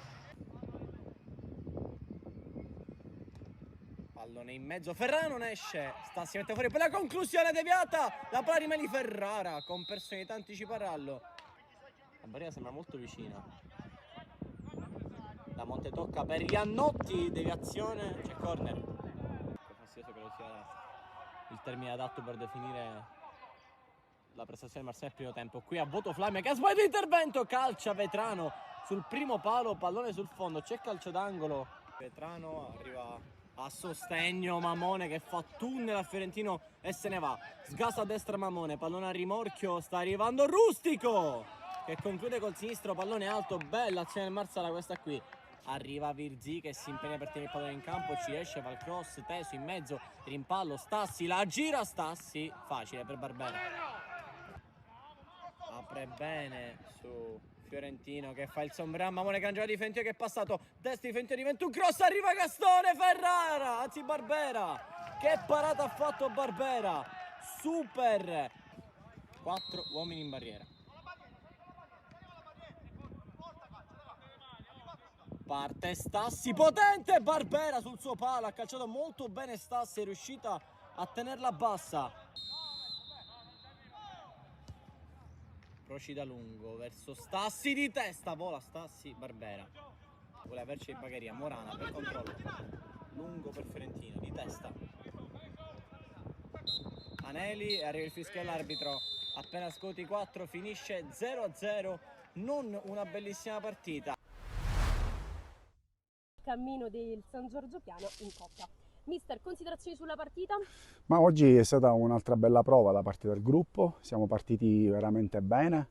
Pallone in mezzo, Ferrara non esce, Stassi mette fuori, poi la conclusione deviata, la palla rimane di Ferrara, con personalità anticipa Rallo. La barriera sembra molto vicina. La Monte tocca per Iannotti, deviazione, c'è corner. Fastidioso credo sia il termine adatto per definire la prestazione di Marseille al primo tempo. Qui a voto Flamia che ha sbagliato l'intervento, calcia Vetrano sul primo palo, pallone sul fondo, c'è calcio d'angolo. Vetrano arriva a sostegno, Mamone che fa tunnel a Fiorentino e se ne va. Sgasa a destra Mamone, pallone a rimorchio, sta arrivando Rustico che conclude col sinistro, pallone alto, bella azione del Marsala questa qui. Arriva Virzì che si impegna per tenere il pallone in campo, ci esce, va il cross, teso in mezzo, rimpallo, Stassi, la gira Stassi, facile per Barbera. Apre bene su Fiorentino che fa il sombrero, Mamone che di Fiorentino che è passato, destra di Fiorentino diventa un cross, arriva Gastone, Ferrara, anzi Barbera, che parata ha fatto Barbera, super, 4 uomini in barriera. Parte Stassi, potente, Barbera sul suo palo, ha calciato molto bene Stassi, è riuscita a tenerla bassa. Procida lungo verso Stassi di testa, vola Stassi, Barbera. Vuole averci il Bagheria, Morana per controllo. Lungo per Fiorentino, di testa. Anelli, arriva il fischio dell'arbitro. Appena scuoti 4, finisce 0-0, non una bellissima partita. Cammino del San Giorgio Piano in Coppa. Mister, considerazioni sulla partita? Ma oggi è stata un'altra bella prova da parte del gruppo, siamo partiti veramente bene,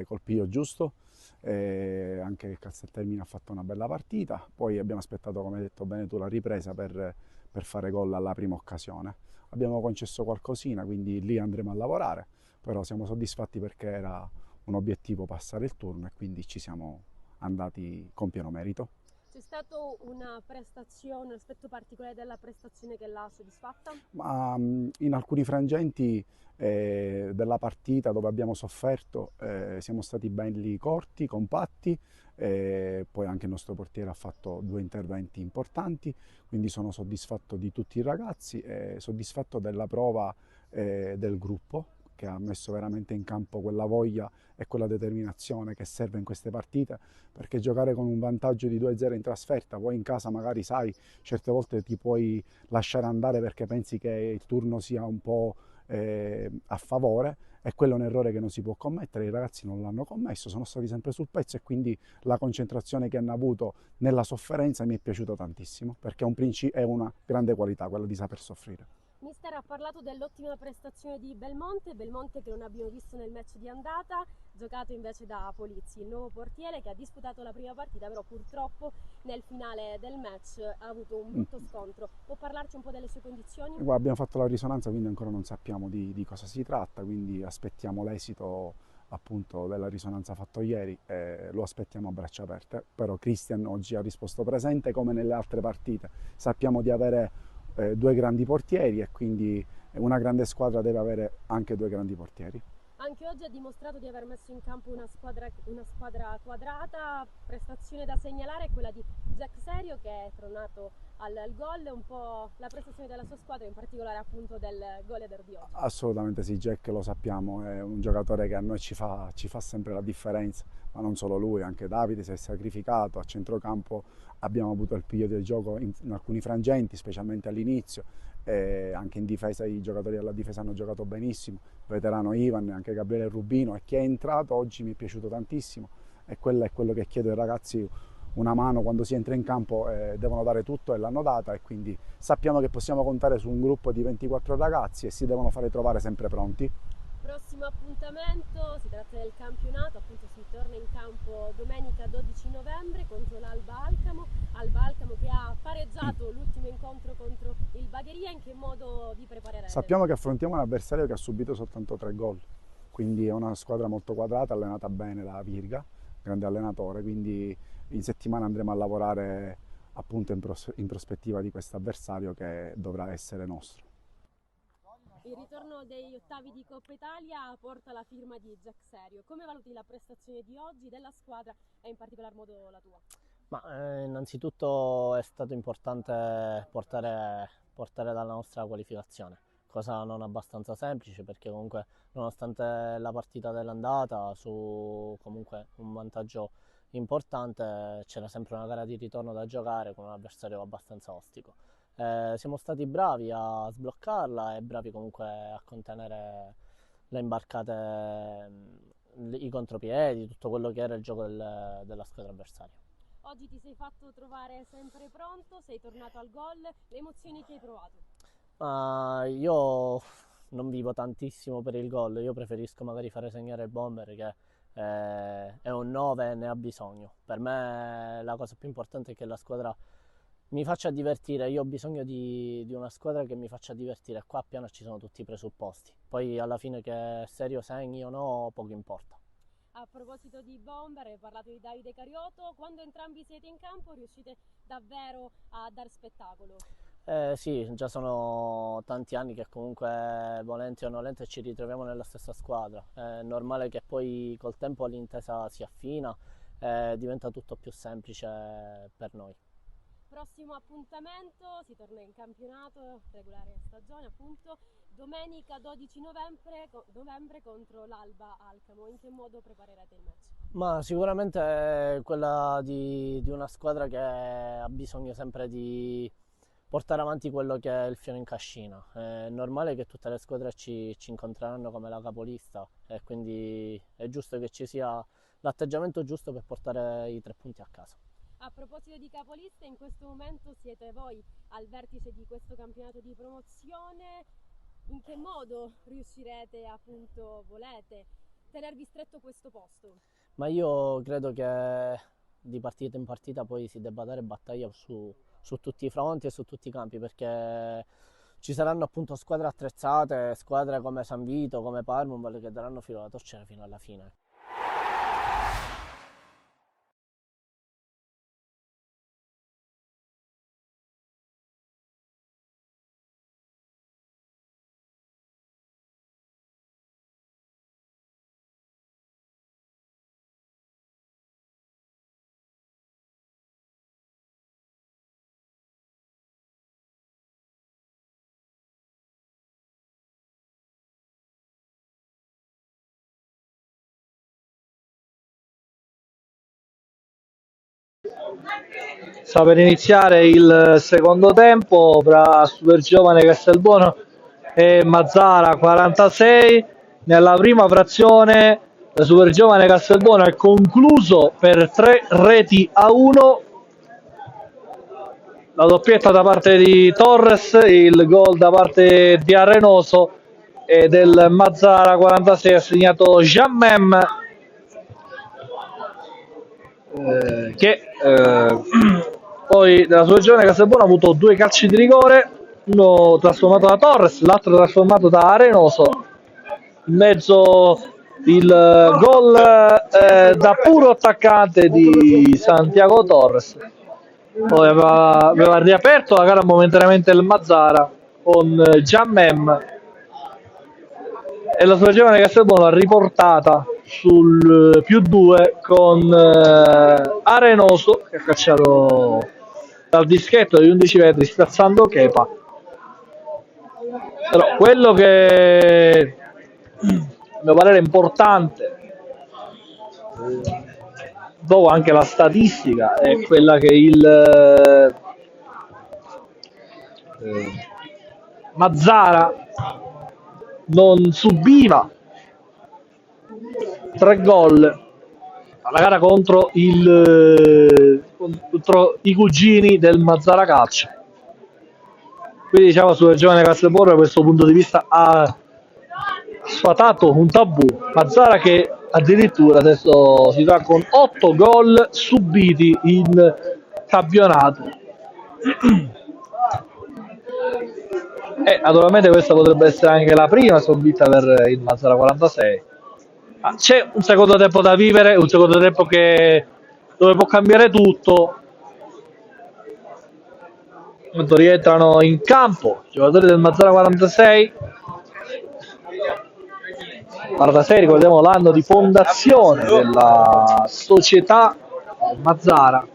col piglio giusto, anche il Casteltermine ha fatto una bella partita, poi abbiamo aspettato, come hai detto bene tu, la ripresa per fare gol alla prima occasione. Abbiamo concesso qualcosina, quindi lì andremo a lavorare, però siamo soddisfatti perché era un obiettivo passare il turno e quindi ci siamo andati con pieno merito. C'è stato una prestazione, un aspetto particolare della prestazione che l'ha soddisfatta? Ma in alcuni frangenti della partita dove abbiamo sofferto siamo stati belli corti, compatti, poi anche il nostro portiere ha fatto 2 interventi importanti, quindi sono soddisfatto di tutti i ragazzi e soddisfatto della prova del gruppo che ha messo veramente in campo quella voglia e quella determinazione che serve in queste partite, perché giocare con un vantaggio di 2-0 in trasferta, poi in casa magari sai, certe volte ti puoi lasciare andare perché pensi che il turno sia un po' a favore, e quello è un errore che non si può commettere. I ragazzi non l'hanno commesso, sono stati sempre sul pezzo e quindi la concentrazione che hanno avuto nella sofferenza mi è piaciuta tantissimo, perché è una grande qualità quella di saper soffrire. Mister ha parlato dell'ottima prestazione di Belmonte che non abbiamo visto nel match di andata, giocato invece da Polizzi, il nuovo portiere che ha disputato la prima partita, però purtroppo nel finale del match ha avuto un brutto scontro. Può parlarci un po' delle sue condizioni? Guarda, abbiamo fatto la risonanza, quindi ancora non sappiamo di cosa si tratta, quindi aspettiamo l'esito appunto della risonanza fatto ieri e lo aspettiamo a braccia aperte. Però Christian oggi ha risposto presente come nelle altre partite. Sappiamo di avere 2 grandi portieri e quindi una grande squadra deve avere anche 2 grandi portieri. Anche oggi ha dimostrato di aver messo in campo una squadra quadrata, prestazione da segnalare è quella di Jack Serio che è tornato al gol, un po' la prestazione della sua squadra, in particolare appunto del goleador di oggi. Assolutamente sì, Jack lo sappiamo, è un giocatore che a noi ci fa sempre la differenza, ma non solo lui, anche Davide si è sacrificato, a centrocampo abbiamo avuto il piglio del gioco in alcuni frangenti, specialmente all'inizio, e anche in difesa i giocatori della difesa hanno giocato benissimo, veterano Ivan, anche Gabriele Rubino, e chi è entrato oggi mi è piaciuto tantissimo e quello è quello che chiedo ai ragazzi, una mano quando si entra in campo, devono dare tutto e l'hanno data, e quindi sappiamo che possiamo contare su un gruppo di 24 ragazzi e si devono fare trovare sempre pronti. Prossimo appuntamento, si tratta del campionato, appunto si torna in campo domenica 12 novembre contro l'Alba Alcamo che ha pareggiato l'ultimo incontro contro il Bagheria. In che modo vi preparerete? Sappiamo che affrontiamo un avversario che ha subito soltanto 3 gol, quindi è una squadra molto quadrata, allenata bene da Virga, grande allenatore, quindi in settimana andremo a lavorare appunto in prospettiva di questo avversario che dovrà essere nostro. Il ritorno degli ottavi di Coppa Italia porta la firma di Jack Serio. Come valuti la prestazione di oggi della squadra e in particolar modo la tua? Innanzitutto è stato importante portare dalla nostra qualificazione, cosa non abbastanza semplice perché comunque nonostante la partita dell'andata su comunque un vantaggio importante c'era sempre una gara di ritorno da giocare con un avversario abbastanza ostico. Siamo stati bravi a sbloccarla e bravi comunque a contenere le imbarcate, i contropiedi, tutto quello che era il gioco della squadra avversaria. Oggi ti sei fatto trovare sempre pronto, sei tornato al gol, le emozioni che hai provato? Io non vivo tantissimo per il gol, io preferisco magari fare segnare il bomber che è un 9 e ne ha bisogno. Per me la cosa più importante è che la squadra mi faccia divertire, io ho bisogno di una squadra che mi faccia divertire, qua piano ci sono tutti i presupposti, poi alla fine che Serio segni o no poco importa. A proposito di bomber, hai parlato di Davide Carioto, quando entrambi siete in campo riuscite davvero a dar spettacolo? Sì, già sono tanti anni che comunque volenti o nolenti ci ritroviamo nella stessa squadra, è normale che poi col tempo l'intesa si affina e diventa tutto più semplice per noi. Prossimo appuntamento, si torna in campionato, regolare stagione appunto, domenica 12 novembre contro l'Alba Alcamo. In che modo preparerete il match? Ma sicuramente è quella di una squadra che ha bisogno sempre di portare avanti quello che è il fiore in cascina. È normale che tutte le squadre ci incontreranno come la capolista e quindi è giusto che ci sia l'atteggiamento giusto per portare i 3 punti a casa. A proposito di capoliste, in questo momento siete voi al vertice di questo campionato di promozione. In che modo riuscirete, appunto, volete tenervi stretto questo posto? Ma io credo che di partita in partita poi si debba dare battaglia su tutti i fronti e su tutti i campi, perché ci saranno appunto squadre attrezzate, squadre come San Vito, come Parmum che daranno filo alla torcere fino alla fine. Sta per iniziare il secondo tempo tra Supergiovane Castelbuono e Mazzara 46. Nella prima frazione Supergiovane Castelbuono è concluso per 3-1. La doppietta da parte di Torres, il gol da parte di Arenoso e del Mazzara 46 ha segnato Jammem, che poi della sua regione Castelbuono ha avuto 2 calci di rigore, uno trasformato da Torres, l'altro trasformato da Arenoso. In mezzo il gol da puro attaccante di Santiago Torres. Poi aveva riaperto la gara momentaneamente il Mazzara con Jammem e la sua giovane Castelbuono l'ha riportata sul +2 con Arenoso che ha cacciato dal dischetto di 11 metri spiazzando Kepa. Però quello che a mio parere è importante, dopo anche la statistica, è quella che il Mazzara non subiva 3 gol alla gara contro i cugini del Mazzara Calcio. Quindi diciamo sulla giovane Castelbuono da questo punto di vista ha sfatato un tabù. Mazzara che addirittura adesso si trova con 8 gol subiti in campionato. E naturalmente questa potrebbe essere anche la prima sconfitta per il Mazzara 46. Ma c'è un secondo tempo da vivere, un secondo tempo dove può cambiare tutto. Quando rientrano in campo i giocatori del Mazzara 46, 46, ricordiamo l'anno di fondazione della società Mazzara.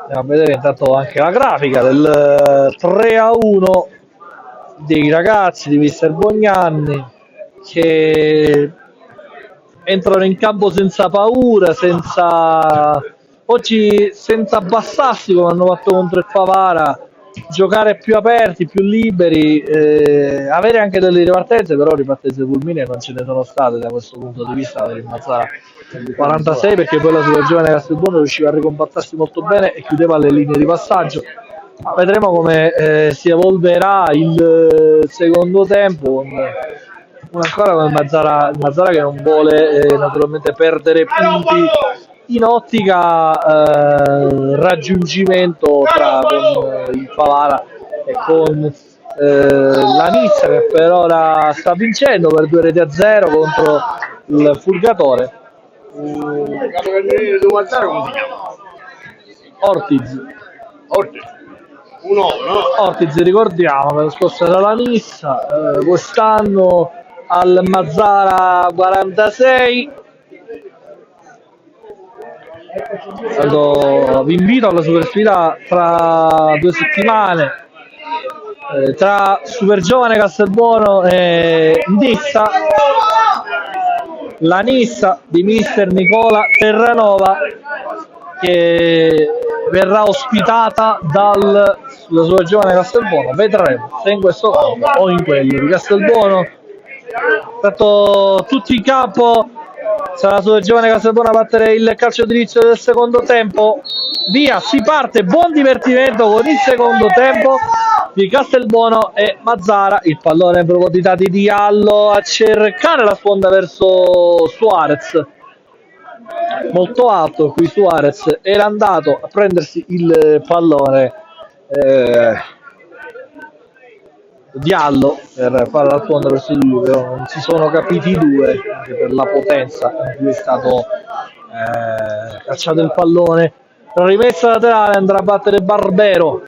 Andiamo a vedere intanto anche la grafica del 3-1 dei ragazzi di Mister Bognanni, che entrano in campo senza paura, oggi senza abbassarsi come hanno fatto contro il Favara, giocare più aperti, più liberi, avere anche delle ripartenze, però ripartenze fulminee non ce ne sono state da questo punto di vista per il Mazzara 46, perché poi la super giovane Castelbuono riusciva a ricompattarsi molto bene e chiudeva le linee di passaggio. Vedremo come si evolverà il secondo tempo, ancora con il Mazzara che non vuole naturalmente perdere punti in ottica raggiungimento con il Favara e con la Nizza, che per ora sta vincendo per 2-0 contro il Fulgatore. Il capocannoniere di Mazzara come si chiama? Ortiz. Un uomo, no? Ortiz, ricordiamo, l'anno scorso era la Nizza, quest'anno al Mazzara 46. Allora, vi invito alla super sfida tra 2 settimane tra Super Giovane Castelbuono e Nissa, la Nissa di Mister Nicola Terranova, che verrà ospitata dalla Super Giovane Castelbuono. Vedremo se in questo campo o in quello di Castelbuono. Tanto tutti in campo, sarà la Super Giovane Castelbuono a battere il calcio d'inizio del secondo tempo. Via, si parte, buon divertimento con il secondo tempo di Castelbuono e Mazzara. Il pallone in profondità di Diallo a cercare la sponda verso Suarez, molto alto qui Suarez, era andato a prendersi il pallone Diallo per fare la sponda verso di lui, però non si sono capiti i due anche per la potenza in cui è stato cacciato il pallone. La rimessa laterale andrà a battere Barbero.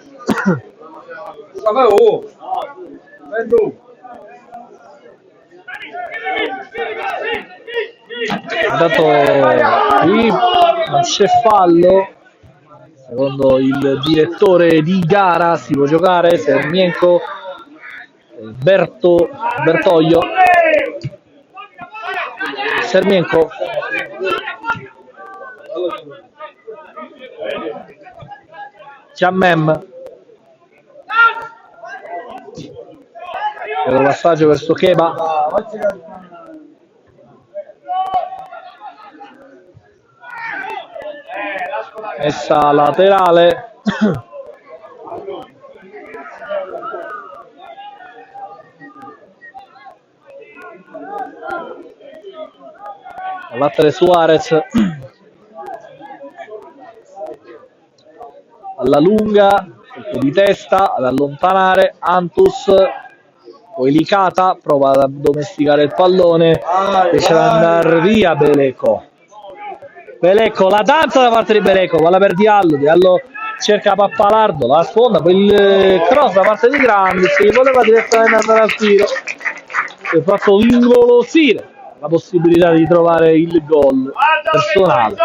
Intanto qui non c'è fallo, secondo il direttore di gara si può giocare. Sermienko, Bertoglio, Sermienko, Ciammem, per il passaggio verso Cheba, messa laterale. A battere Suarez alla lunga, colpo di testa ad allontanare Antus, poi Licata prova ad addomesticare il pallone, riesce ad andare via Beleco, la danza da parte di Beleco, palla per Diallo cerca Pappalardo, la sfonda, poi il cross da parte di Grandi, si voleva direttamente andare al tiro, si è fatto ingolosire la possibilità di trovare il gol personale.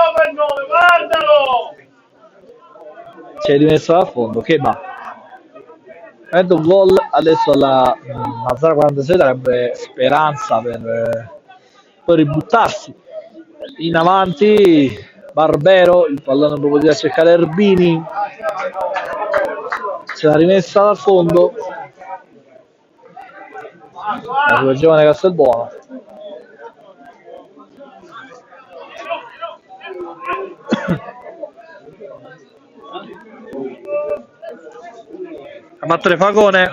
C'è rimesso da fondo, che va. Vedendo un gol adesso alla Mazzara 46 darebbe speranza per poi ributtarsi in avanti. Barbero, il pallone proprio da cercare Erbini, c'è la rimessa dal fondo, la giovane Castelbuono. A battere Fagone,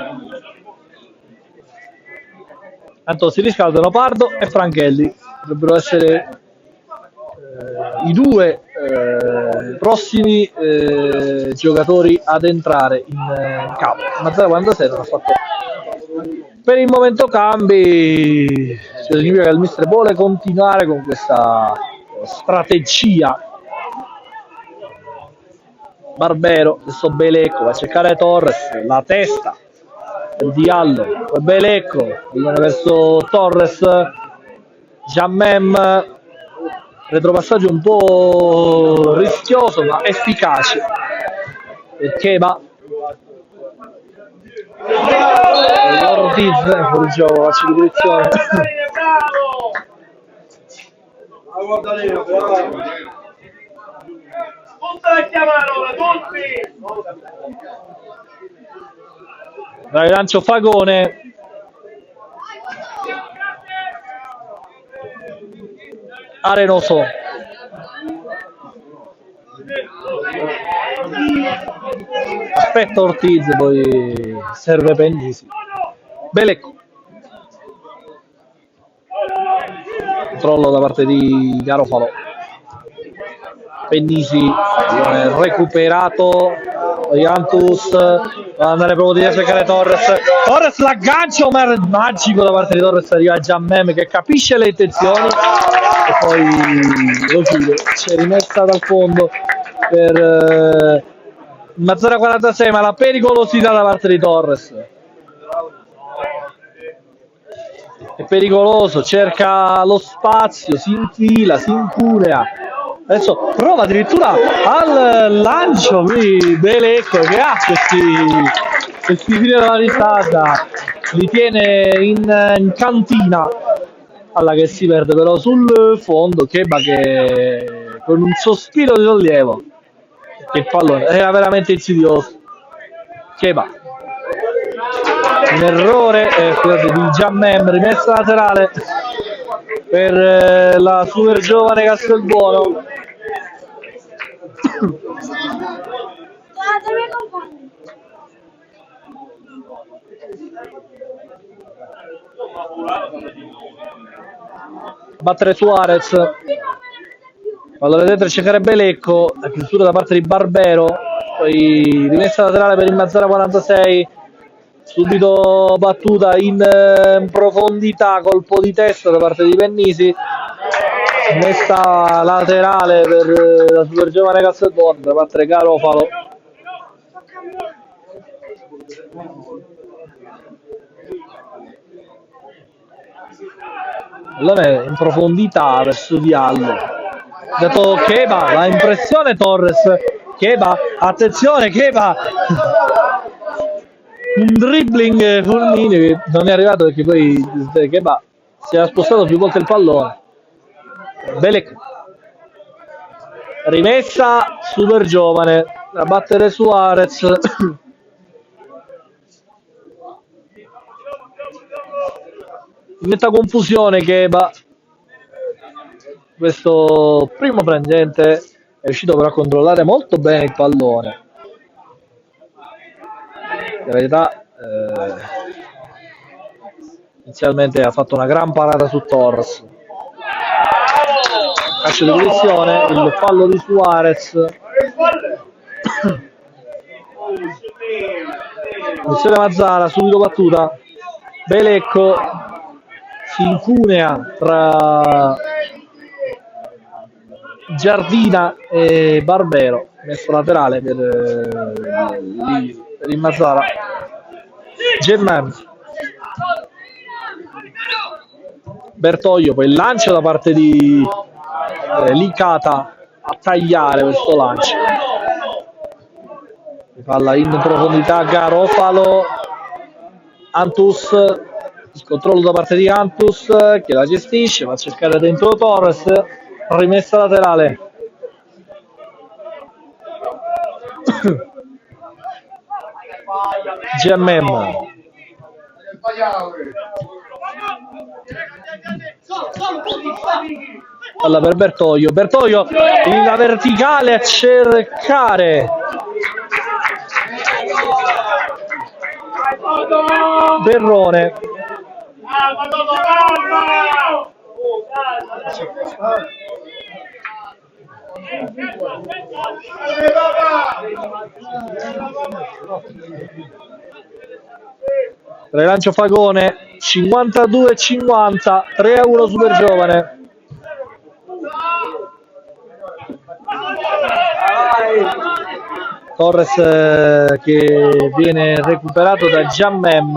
tanto si riscaldano Pardo e Franchelli, dovrebbero essere i due prossimi giocatori ad entrare in campo. Mazzara 46 non ha fatto per il momento cambi, significa che il mister vuole continuare con questa strategia. Barbero, adesso Belecco va a cercare Torres, la testa del Diallo, poi Belecco, viene verso Torres, Jammem, retropassaggio un po' rischioso ma efficace, perché va Ortiz fuori gioco, faccio di direzione. Dai, lancio Fagone. Arenoso. Aspetta Ortiz, poi serve Pennisi. Belecco. Controllo da parte di Garofalo. Pennisi viene recuperato. Jantus va ad andare proprio di cercare Torres. Torres l'aggancio magico da parte di Torres, arriva Jammem che capisce le intenzioni e poi lo chiude. C'è rimessa dal fondo per Mazzara 46, ma la pericolosità da parte di Torres. È pericoloso, cerca lo spazio, si infila, si incunea. Adesso prova addirittura al lancio qui Belecco che ha questi tiri dalla risata, li tiene in cantina, alla che si perde però sul fondo. Keba che con un sospiro di sollievo, che il pallone era veramente insidioso. Keba, un errore di Jammem, rimessa laterale per la super giovane Castelbuono. Battere Suarez, pallone dentro, cercare Belecco, la chiusura da parte di Barbero, poi rimessa laterale per il Mazzara 46, subito battuta in profondità, colpo di testa da parte di Pennisi, messa laterale per la super giovane Castelbuono da parte di Garofalo. Allora in profondità verso Diallo, dato Keba, la impressione Torres, Keba, attenzione Keba, un dribbling fulmineo che non è arrivato perché poi Keba si era spostato più volte il pallone. Belek, rimessa super giovane a battere Suarez. Metta confusione Keba, questo primo frangente è riuscito però a controllare molto bene il pallone. In verità inizialmente ha fatto una gran parata su Torres, calcio di punizione, il fallo di Suarez. Punizione Mazzara, subito battuta. Belecco si incunea tra Giardina e Barbero, messo laterale per il Mazzara. German, Bertoglio, poi il lancio da parte di Licata a tagliare questo lancio. Palla in profondità Garofalo, Antus, il controllo da parte di Antus che la gestisce, va a cercare dentro Torres, rimessa laterale. GMM, palla per Bertoglio, Bertoglio in la verticale a cercare Berrone. Rilancio Fagone, 52-50, 3-1 Super Giovane. Torres che viene recuperato da Giammem,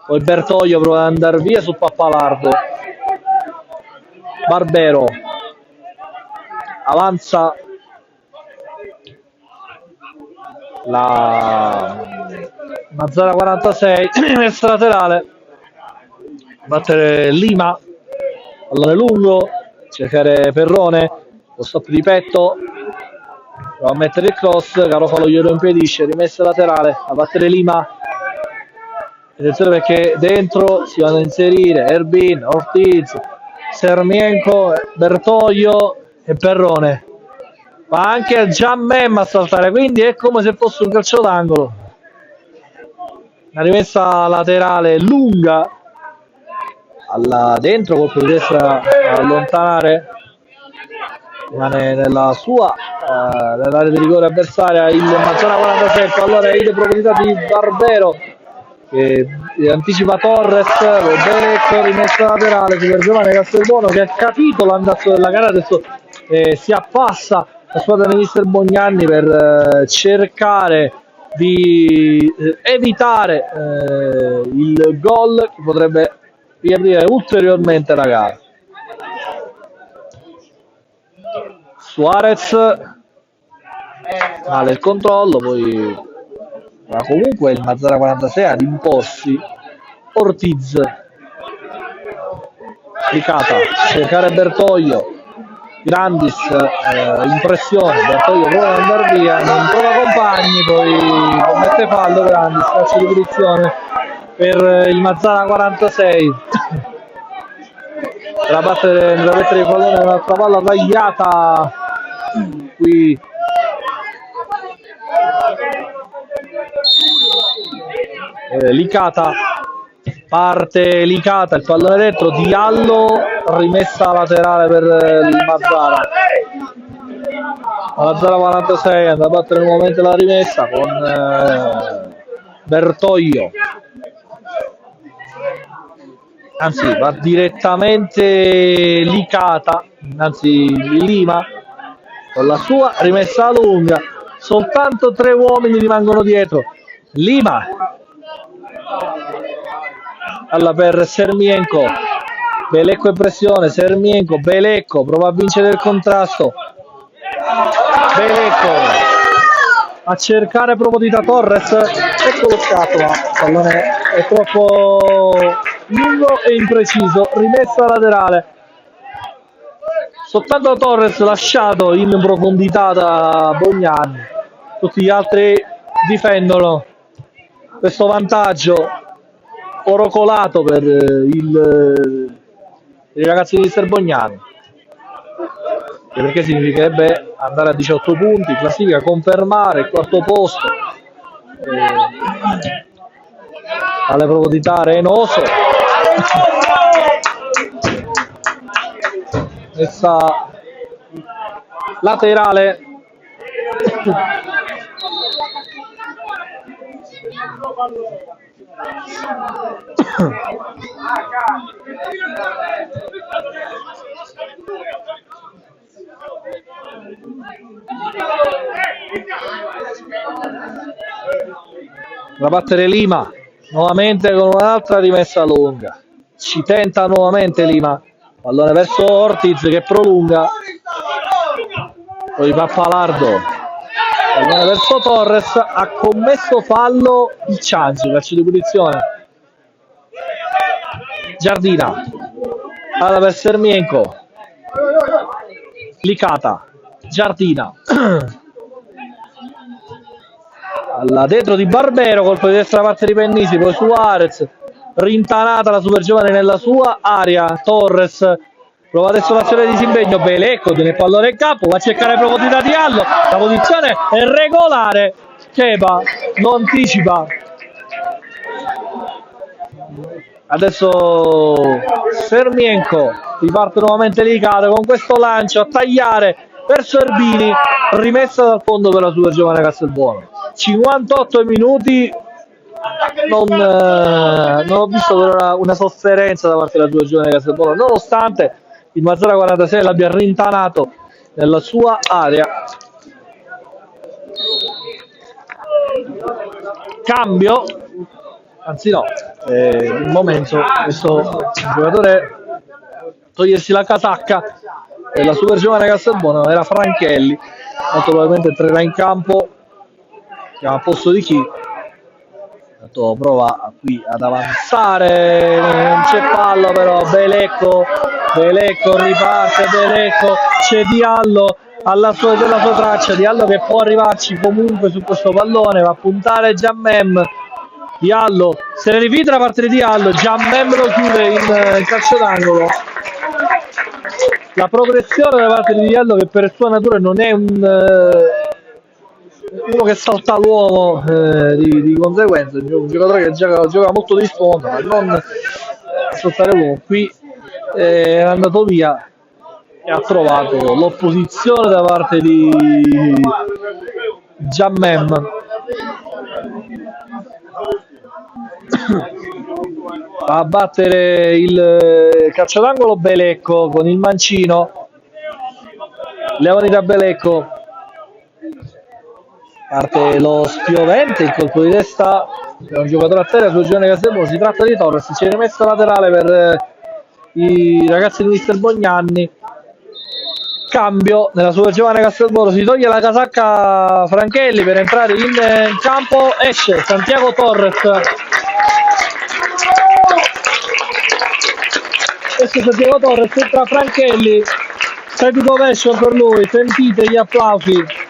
poi Bertoglio prova ad andare via su Pappalardo. Barbero avanza la Mazzara 46, rimessa laterale, battere Lima, pallone lungo, cercare Perrone, lo stop di petto, prova a mettere il cross, Garofalo glielo impedisce, rimessa laterale, a battere Lima, attenzione perché dentro si vanno a inserire Erbin, Ortiz, Sermienko, Bertoglio e Perrone, ma anche Giammem a saltare, quindi è come se fosse un calcio d'angolo. Una rimessa laterale lunga, dentro, colpo di destra a allontanare, rimane nella sua nell'area di rigore avversaria il Mazzara 47, allora è in profondità di Barbero che anticipa Torres, Belecco, rimessa laterale, Super Giovane Castelbuono che ha capito l'andazzo della gara, adesso si appassa la squadra di mister Bognanni per cercare di evitare il gol che potrebbe riaprire ulteriormente la gara. Suarez male il controllo, poi ma comunque il Mazzara 46 ad imporsi. Ortiz, Ricata, cercare Bertoglio, Grandis, impressione, Bertoglio prova ad andare via, non trova compagni, poi commette fallo Grandis, calcio di punizione per il Mazzara 46. Da mettere il pallone, un'altra palla tagliata qui Licata, parte Licata, il pallone dentro, Diallo, rimessa laterale per il Mazzara. Mazzara 46 andrà a battere nuovamente la rimessa con Bertoglio, anzi va direttamente Licata, anzi Lima con la sua rimessa lunga, soltanto 3 uomini rimangono dietro. Lima alla per Sermienko, Belecco in pressione, Sermienko, Belecco prova a vincere il contrasto, Belecco a cercare profondità Torres, ecco lo scatto, ma il pallone è troppo lungo e impreciso, rimessa laterale, soltanto Torres lasciato in profondità da Bognanni, tutti gli altri difendono questo vantaggio orocolato per i ragazzi di mister Bognanni, perché significherebbe andare a 18 punti, classifica, confermare il quarto posto alle profondità Reynoso, messa laterale da battere Lima nuovamente con un'altra rimessa lunga, ci tenta nuovamente Lima, pallone verso Ortiz che prolunga, poi Pappalardo, pallone verso Torres, ha commesso fallo il Cianci, calcio di punizione. Giardina, palla per Sermienko, Licata, Giardina, alla dentro di Barbero, colpo di destra da parte di Pennisi, poi Suarez, rintanata la Super Giovane nella sua area, Torres prova adesso l'azione di disimpegno, Belecco tiene il pallone in campo, va a cercare profondità di Diallo, la posizione è regolare, Kepa lo anticipa, adesso Sermienko, riparte nuovamente Licata con questo lancio a tagliare verso Erbini, rimessa dal fondo per la Super Giovane Castelbuono. 58 minuti non ho visto una sofferenza da parte della tua giovane Castelbuono, nonostante il Mazzara 46 l'abbia rintanato nella sua area. Cambio, anzi no, il momento questo giocatore togliersi la casacca, la super giovane Castelbuono era Franchelli, molto probabilmente entrerà in campo a posto di chi? Intanto prova qui ad avanzare, non c'è palla però, Belecco riparte, Belecco, c'è Diallo della sua traccia, Diallo che può arrivarci comunque su questo pallone, va a puntare Giammem, Diallo se ne ripete da parte di Diallo, Giammem lo chiude in calcio d'angolo. La progressione da parte di Diallo, che per sua natura non è uno che salta l'uomo di conseguenza, un giocatore che gioca molto di sfondo, ma non saltare l'uomo. Qui è andato via e ha trovato l'opposizione da parte di Giammem. A battere il calcio d'angolo Belecco con il mancino, Leonida Belecco. Parte lo spiovente, il colpo di testa è un giocatore a terra sul giovane Castelbuono, si tratta di Torres, c'è rimessa laterale per i ragazzi di Mister Bognanni. Cambio nella sua giovane Castelbuono, si toglie la casacca Franchelli per entrare in campo, esce Santiago Torres. Esce Santiago Torres, entra Franchelli, standing ovation per lui, sentite gli applausi.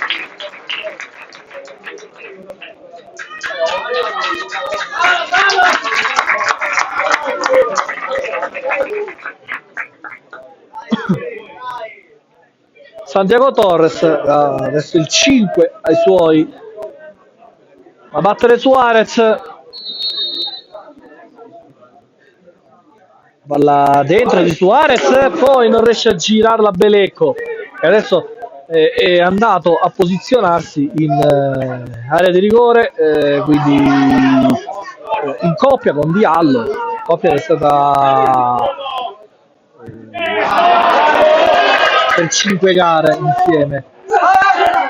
Santiago Torres adesso il 5 ai suoi, a battere Suarez, palla dentro di Suarez, poi non riesce a girarla Belecco e adesso è andato a posizionarsi in area di rigore, quindi in coppia con Diallo, coppia che è stata per 5 gare insieme.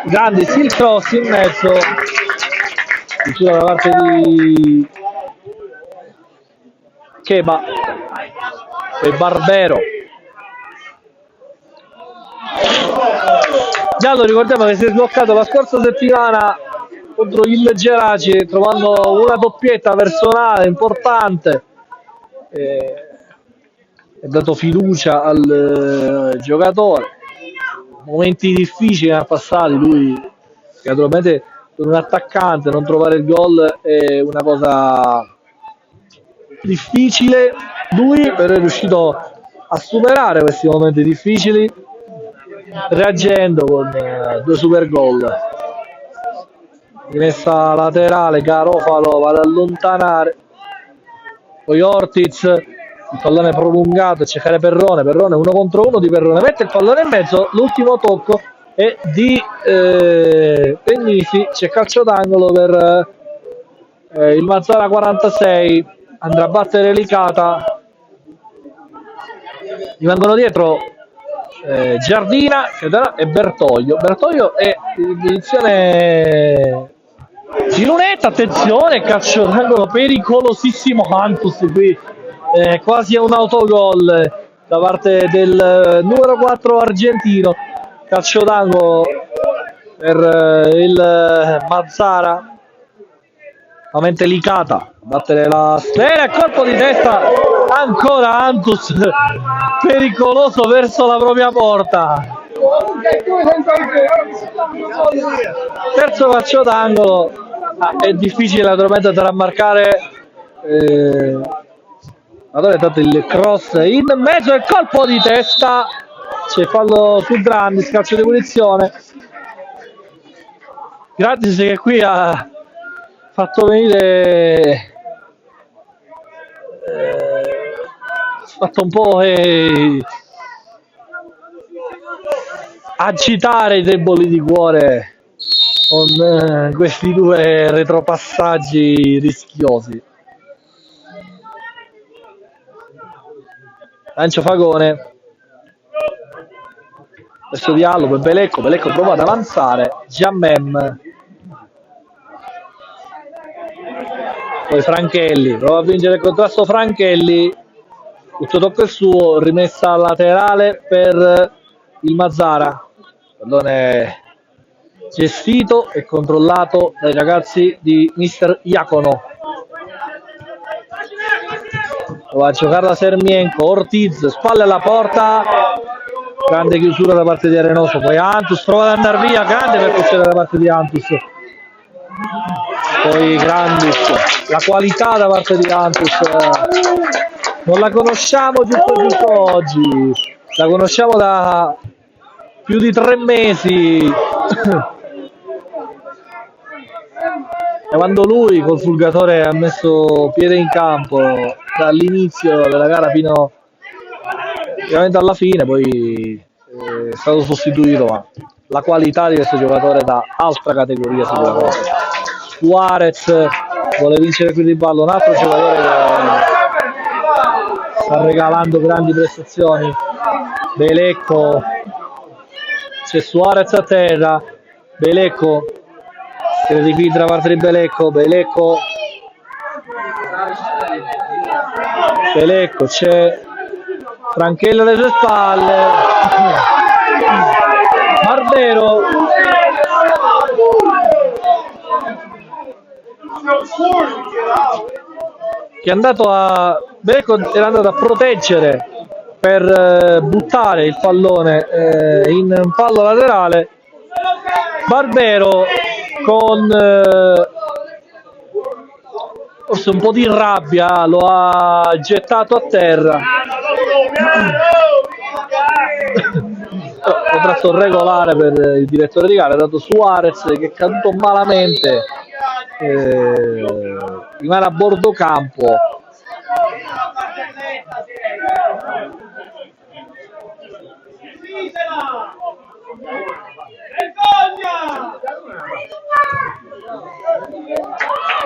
Grandi sil cross in mezzo, chiusura da parte di Cheba e Barbero. Giallo, ricordiamo che si è sbloccato la scorsa settimana contro il Geraci, trovando una doppietta personale importante, è dato fiducia al giocatore. Momenti difficili ne ha passati, lui che naturalmente per un attaccante non trovare il gol è una cosa difficile, lui però è riuscito a superare questi momenti difficili reagendo con 2 super gol. Rimessa laterale, Garofalo va ad allontanare, poi Ortiz, il pallone prolungato, cercare Perrone 1 contro 1 di Perrone, mette il pallone in mezzo, l'ultimo tocco è di Pennisi, c'è calcio d'angolo per il Mazzara 46, andrà a battere Licata, gli vengono dietro Giardina e Bertoglio è in posizione di lunetta, attenzione, calcio d'angolo pericolosissimo Antus qui, quasi a un autogol da parte del numero 4 argentino, calcio d'angolo per il Mazzara. Nuovamente Licata, battere la sfera, colpo di testa, ancora Antus, pericoloso verso la propria porta. Terzo calcio d'angolo, è difficile naturalmente da marcare, allora intanto il cross in mezzo e colpo di testa, c'è fallo su Grandis, calcio di punizione. Grandis che qui ha fatto venire fatto un po' agitare i deboli di cuore con questi due retropassaggi rischiosi. Lancio Fagone, adesso Diallo per Belecco prova ad avanzare, Giammem, poi Franchelli, prova a vincere il contrasto Franchelli, tutto tocca il suo, rimessa laterale per il Mazzara, pallone gestito e controllato dai ragazzi di mister Iacono. Va a giocarla Sermienko, Ortiz, spalle alla porta, grande chiusura da parte di Arenoso, poi Antus prova ad andare via, grande percussione da parte di Antus, poi Grandis, la qualità da parte di Antus, non la conosciamo giusto oggi, la conosciamo da più di 3 mesi. Quando lui col Fulgatore ha messo piede in campo dall'inizio della gara fino ovviamente alla fine, poi è stato sostituito, ma la qualità di questo giocatore da altra categoria sicuramente. Suarez vuole vincere qui di ballo, un altro giocatore che sta regalando grandi prestazioni. Belecco, c'è Suarez a terra, Belecco si rifiltra da parte di Belecco, c'è Franchelli alle sue spalle, Barbero, che è andato a Belecco era andato a proteggere per buttare il pallone in fallo laterale. Barbero con forse un po' di rabbia lo ha gettato a terra. Contrasto regolare per il direttore di gara, ha dato Suarez che è caduto malamente, rimane a bordo campo.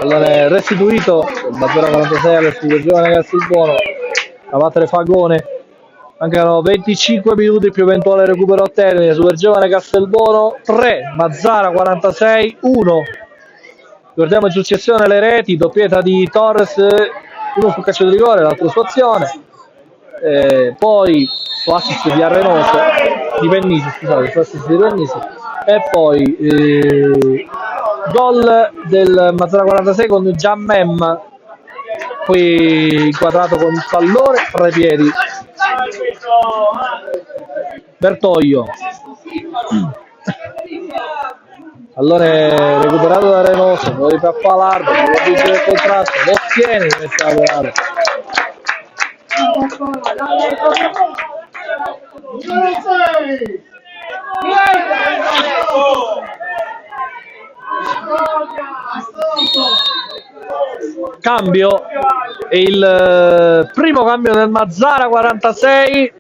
Allora, restituito il Mazzara 46 alle giovane Castelbuono a battere Fagone, mancano 25 minuti più eventuale recupero a termine. Super giovane Castelbuono 3, Mazzara 46 1. Ricordiamo in successione le reti, doppietta di Torres, uno sul calcio di rigore, l'altro su azione, poi su assist di Arenoso, di Pennisi, scusate, su assist di Pennisi, e poi gol del Mazzara 46 con Giammem, poi inquadrato con il pallone fra i piedi. Bertoglio, allora recuperato da Renoso, poi per Palardo, può vincere il contrasto, lo ottiene in mezzo laterale. Cambio, è il primo cambio del Mazzara 46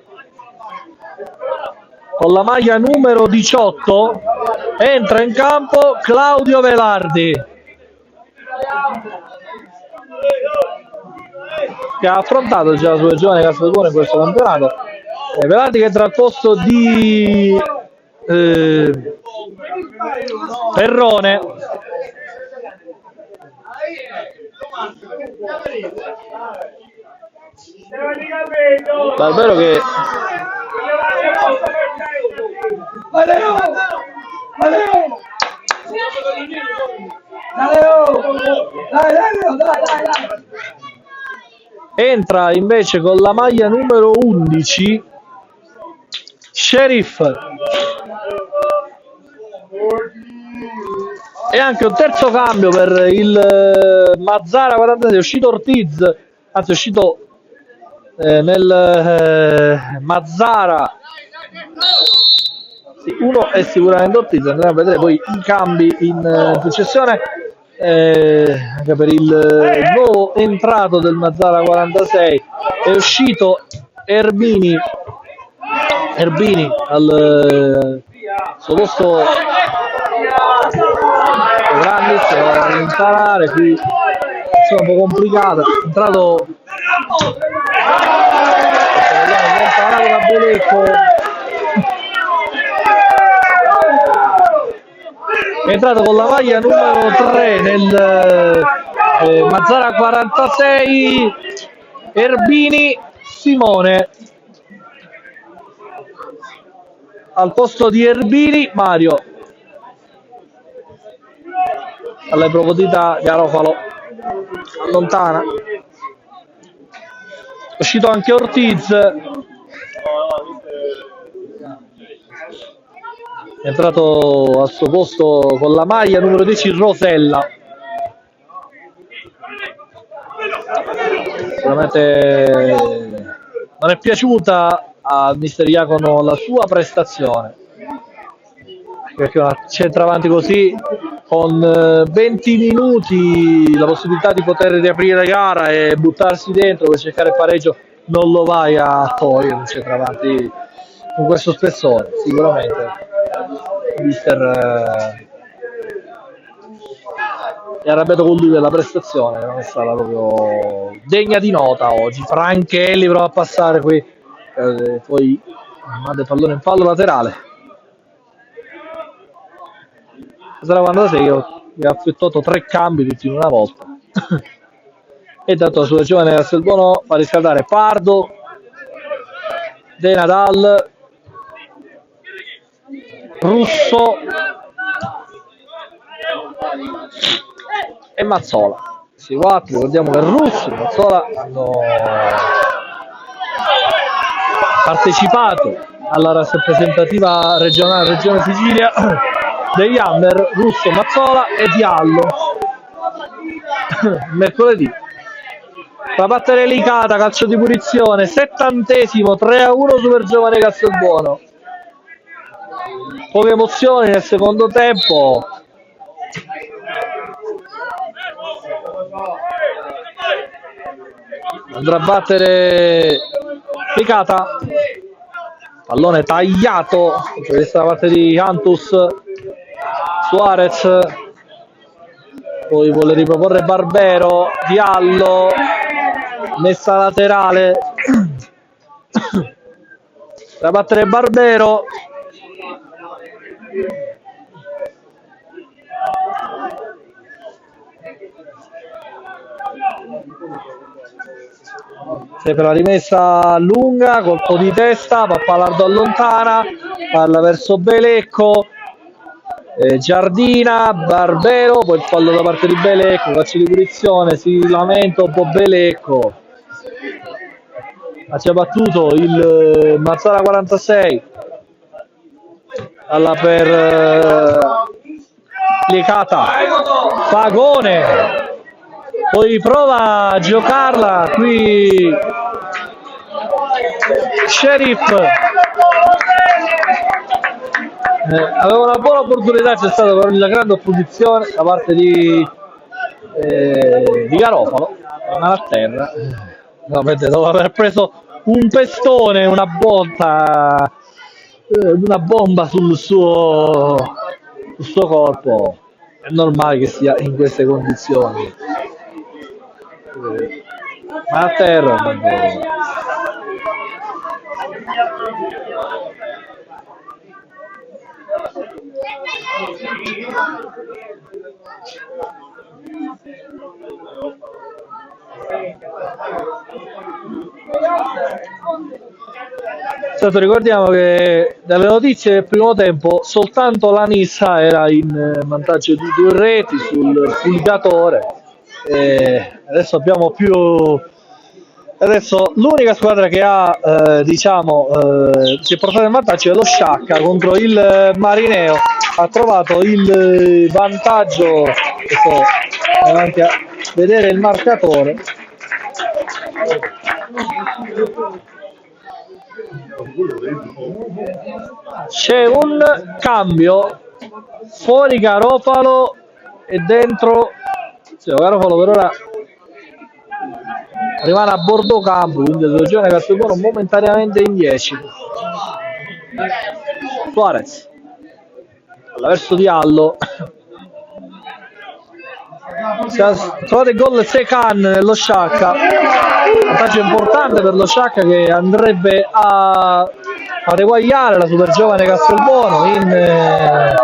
con la maglia numero 18, entra in campo Claudio Velardi, che ha affrontato già la sua giovane Castelbuono in questo campionato. Velardi che entra al posto di Perrone. Davvero che entra invece con la maglia numero 11 Sheriff, e anche un terzo cambio per il Mazzara 46, è uscito Ortiz, anzi è uscito nel Mazzara, sì, uno è sicuramente Ortiz, andremo a vedere poi i cambi in successione, anche per il nuovo entrato del Mazzara 46 è uscito Erbini al suo posto Grandis a rimparare qui, insomma un po' complicato, è entrato da Belecco, è entrato con la maglia numero 3 nel Mazzara 46, Erbini Simone. Al posto di Erbini Mario, alla profondità Garofalo allontana, è uscito anche Ortiz, è entrato al suo posto con la maglia numero 10 Rosella. Sicuramente non è piaciuta al mister Iacono la sua prestazione, perché una centravanti così con 20 minuti la possibilità di poter riaprire la gara e buttarsi dentro per cercare il pareggio non lo vai a togliere un centravanti con questo spessore. Sicuramente il mister è arrabbiato con lui della prestazione, non è stata proprio degna di nota oggi. Franchelli prova a passare qui, poi manda il pallone in fallo laterale. Sarà 46 che ha effettuato 3 cambi tutti in una volta. E tanto sulla giovane Castelbuono fa riscaldare Pardo, De Nadal, Russo e Mazzola. Questi 4, ricordiamo che Russo e Mazzola hanno partecipato alla rappresentativa regionale Regione Sicilia degli Under, Russo, Mazzola e Diallo. Mercoledì la battere Licata, calcio di punizione, 70esimo, 3-1 super giovane Castelbuono. Poche emozioni nel secondo tempo. Andrà a battere Licata, pallone tagliato questa parte di Cantus, Suarez, poi vuole riproporre Barbero, Diallo, messa laterale da battere Barbero, sempre la rimessa lunga, colpo di testa, Pappalardo allontana, palla verso Belecco, Giardina, Barbero, poi il fallo da parte di Belecco, calcio di punizione, si lamenta un po' Belecco, ha già battuto il Mazzara 46, alla per Licata, Fagone, poi prova a giocarla qui Sheriff, aveva una buona opportunità, c'è stata però una grande opposizione da parte di Garofalo, mano a terra, dopo aver preso un pestone, una botta, una bomba sul suo corpo, è normale che sia in queste condizioni, ma a terra ricordiamo che dalle notizie del primo tempo soltanto la Nissa era in vantaggio di 2 reti sul fulgatore, adesso abbiamo adesso l'unica squadra che ha si è portata in vantaggio è lo Sciacca contro il Marineo, ha trovato il vantaggio, sto davanti a vedere il marcatore, c'è un cambio, fuori Garofalo e dentro Garofalo per ora rimane a bordo campo, quindi la regione Castelbuono momentaneamente in 10. Suarez verso Diallo, trovate il gol Secan nello Sciacca, vantaggio importante per lo Sciacca che andrebbe a eguagliare la super giovane Castelbuono in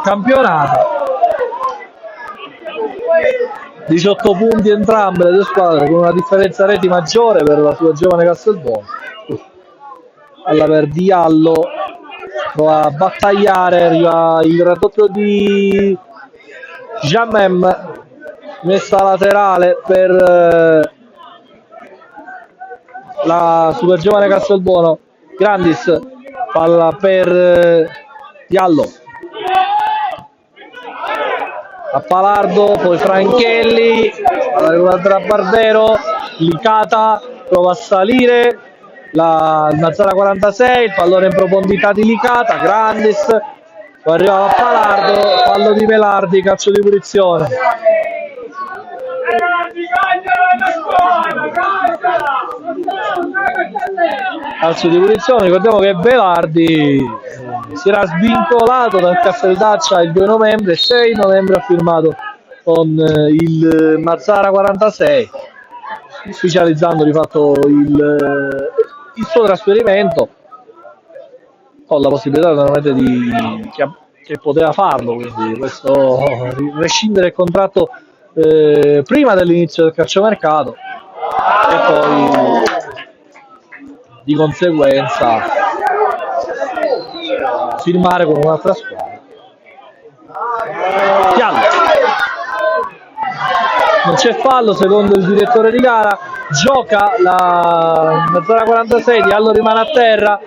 campionato. 18 punti entrambe le due squadre, con una differenza reti maggiore per la super giovane Castelbuono. Alla per Diallo, prova a battagliare, arriva il raddoppio di Jamem, messa laterale per la super giovane Castelbuono. Grandis, palla per Diallo, a Palardo, poi Franchelli, palla tra Barbero, Licata prova a salire, la Mazzara 46, il pallone in profondità di Licata, Grandis, poi arriva a Palardo, fallo di Velardi, calcio di punizione. Calcio di punizione, ricordiamo che Velardi si era svincolato dal Casteldaccia il 2 novembre e 6 novembre ha firmato con il Mazzara 46, ufficializzando di fatto il suo trasferimento, con la possibilità naturalmente che poteva farlo, quindi questo rescindere il contratto prima dell'inizio del calciomercato e poi di conseguenza firmare con un'altra squadra. Diallo, non c'è fallo secondo il direttore di gara, gioca la Mazzara 46, Diallo rimane a terra,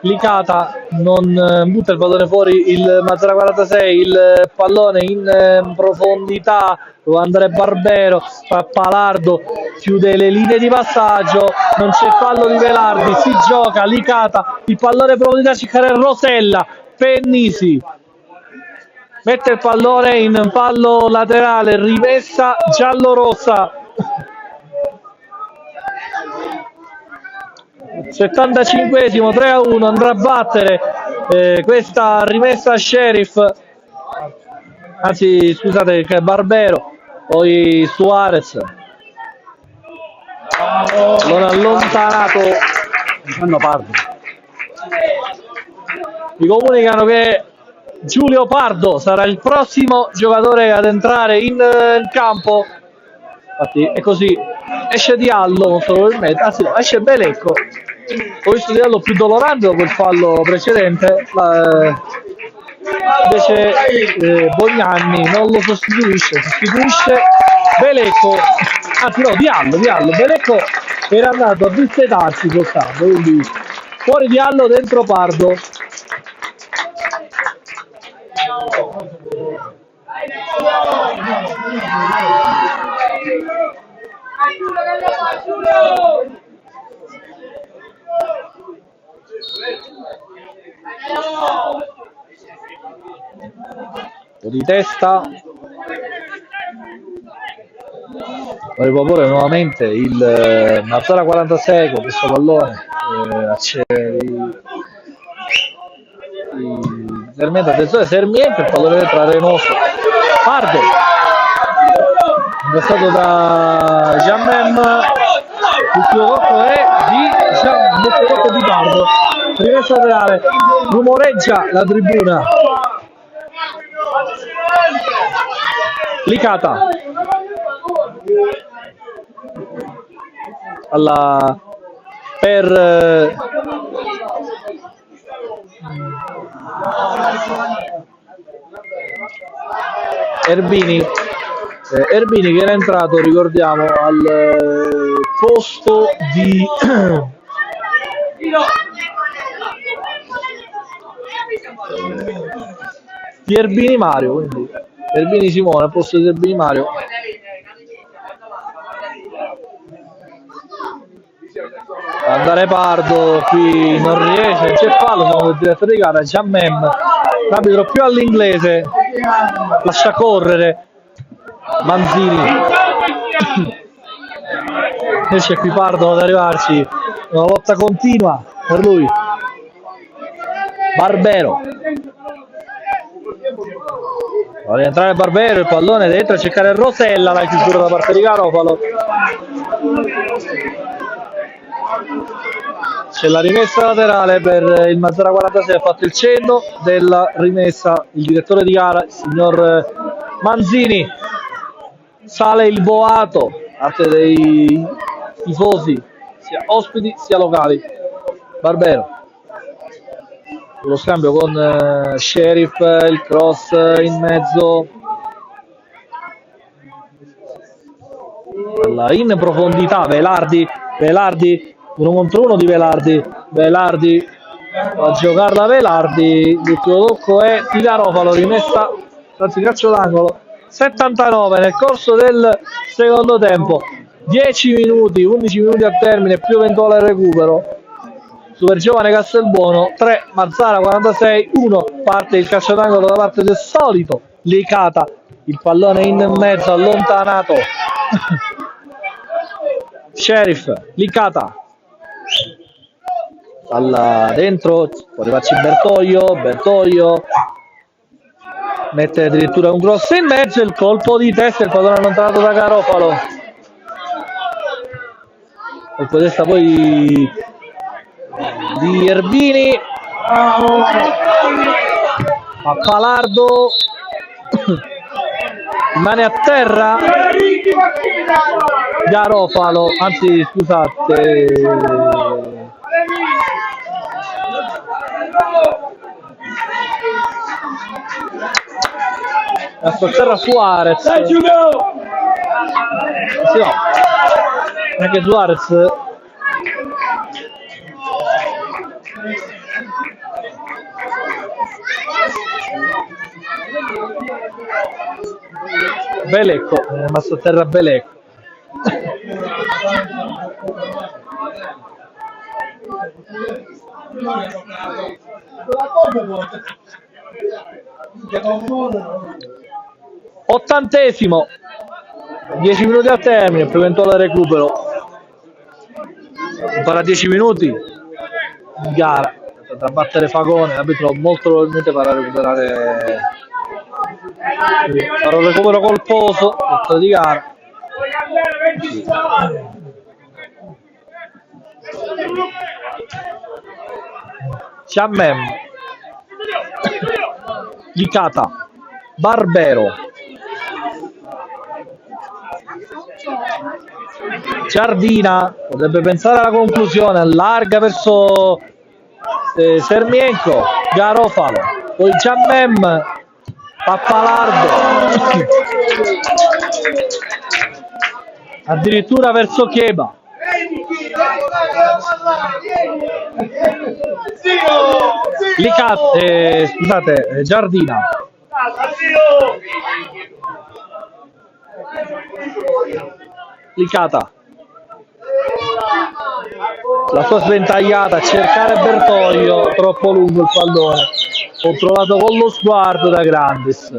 Licata non butta il pallone fuori, il Mazzara 46, il pallone in profondità, dove andare Barbero, fa Palardo, chiude le linee di passaggio, non c'è fallo di Velardi, si gioca Licata, il pallone in profondità, cercare Rosella, Pennisi mette il pallone in fallo laterale, rimessa giallorossa. 75esimo, 3-1, andrà a battere questa rimessa Sheriff, anzi scusate, che Barbero, poi Suarez, non allontanato. Mi comunicano che Giulio Pardo sarà il prossimo giocatore ad entrare in campo, infatti è così, esce Diallo molto probabilmente, anzi no, esce Belecco. Ho visto Diallo più dolorante dopo il fallo precedente, invece Bognanni non lo sostituisce Belecco, anzi no, Diallo, Belecco era andato a dissetarsi soltanto, quindi fuori Diallo, dentro Pardo. Di testa, poi riproporre nuovamente il Mazzara 46 con questo pallone, Sarmiento, attenzione Sarmiento, il pallone dentro a Reynoso, Pardo investato da Jamem, l'ultimo tocco è di Pardo, rimessa laterale, rumoreggia la tribuna. Licata per Erbini che era entrato, ricordiamo, al posto di Erbini Mario, quindi Erbini Simone al posto di Erbini Mario. Andare Pardo, qui non riesce, c'è fallo, secondo il direttore di gara, Jamem, l'arbitro più all'inglese, lascia correre Manzini. Invece qui Pardo ad arrivarci, una lotta continua per lui. Barbero, Va a rientrare Barbero, il pallone dentro a cercare Rosella, la chiusura da parte di Garofalo. C'è la rimessa laterale per il Mazzara 46, ha fatto il cenno della rimessa il direttore di gara, il signor Manzini. Sale il boato, parte dei tifosi, sia ospiti sia locali. Barbero. Lo scambio con Sheriff, il cross in mezzo. In profondità Velardi, 1 contro 1 di Velardi va a giocarla Velardi, l'ultimo tocco è di Garofalo, rimessa, anzi calcio d'angolo. 79 nel corso del secondo tempo, 10 minuti, 11 minuti al termine più eventuale recupero. Super Giovane Castelbuono 3, Mazzara 46 1. Parte il calcio d'angolo da parte del solito Licata, il pallone in mezzo allontanato. Sheriff, Licata, palla dentro, può arrivarci Bertoglio mette addirittura un cross in mezzo, il colpo di testa, il pallone allontanato da Garofalo. Colpo di testa poi di Erbini, Pappalardo rimane a terra, Garofalo, anzi scusate, a terra Suarez, sì, no, anche Suarez. Belecco, è rimasto a terra Belecco. Ottantesimo, 10 minuti al termine, più eventuale recupero. Ancora 10 minuti di gara da battere Fagone, l'arbitro molto probabilmente farà un recupero colposo di gara. Ciammem, Licata, Barbero, Giardina, potrebbe pensare alla conclusione, allarga verso Sermienko, Garofalo, poi Ciammem, Pappalardo, addirittura verso Cheba. Licata, scusate, Giardina. Licata, la sua sventagliata a cercare Bertoglio, troppo lungo il pallone, controllato con lo sguardo da Grandis.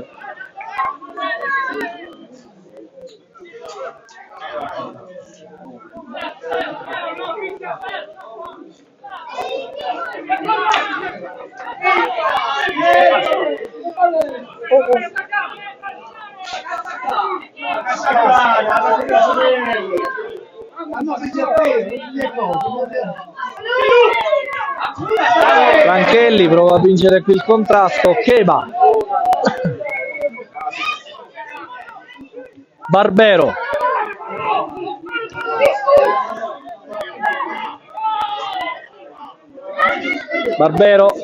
Franchelli prova a vincere qui il contrasto. Cheba, Barbero,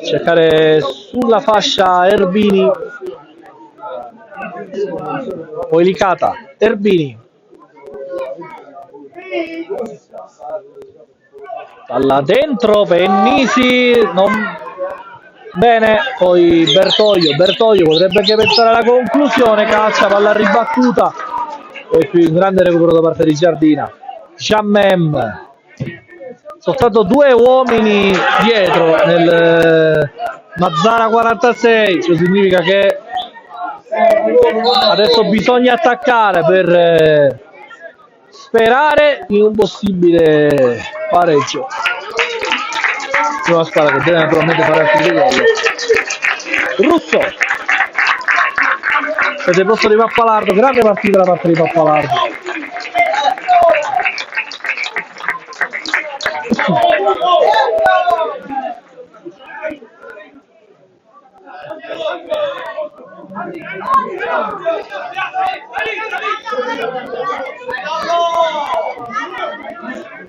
cercare sulla fascia Erbini, poi Licata, Erbini, palla dentro, Pennisi, non bene, poi Bertoglio potrebbe anche pensare alla conclusione, calcia, palla ribattuta e qui un grande recupero da parte di Giardina. Ciammem, soltanto 2 uomini dietro nel Mazzara 46, ciò significa che adesso bisogna attaccare per sperare in un possibile pareggio. Una squadra che deve naturalmente fare altri gol. Russo, Vedete il posto di Pappalardo, grande partita da parte di Pappalardo.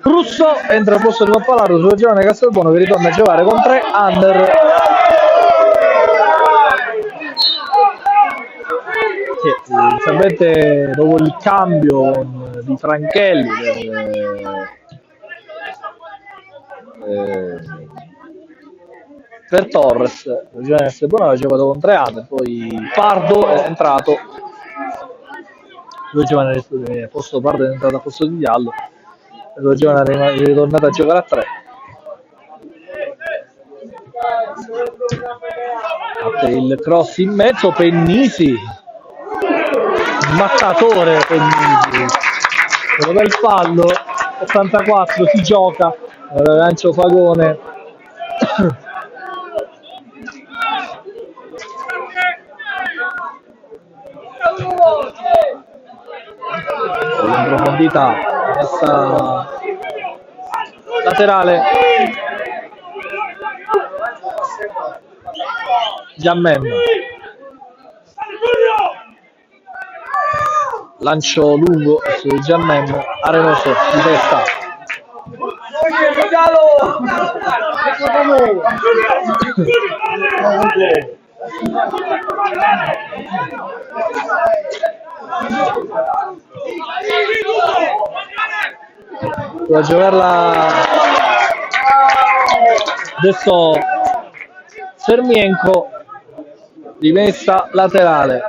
Russo entra al posto di Pappalardo sulla giovane Castelbuono che ritorna a giocare con 3 under. Sì, inizialmente dopo il cambio di Franchelli per Torres, la giovane Castelbuono aveva giocato con 3 under, poi Pardo è entrato, due giovani posto Pardo è entrato a posto di Diallo. La giovane è ritornata a giocare a 3. Il cross in mezzo, Pennisi, mattatore Pennisi, dove il fallo, 84, si gioca, lancio Fagone. In profondità, messa laterale, Giammem, lancio lungo su Giammem, Arenoso di testa, può giocarla adesso Sermienko, rimessa laterale,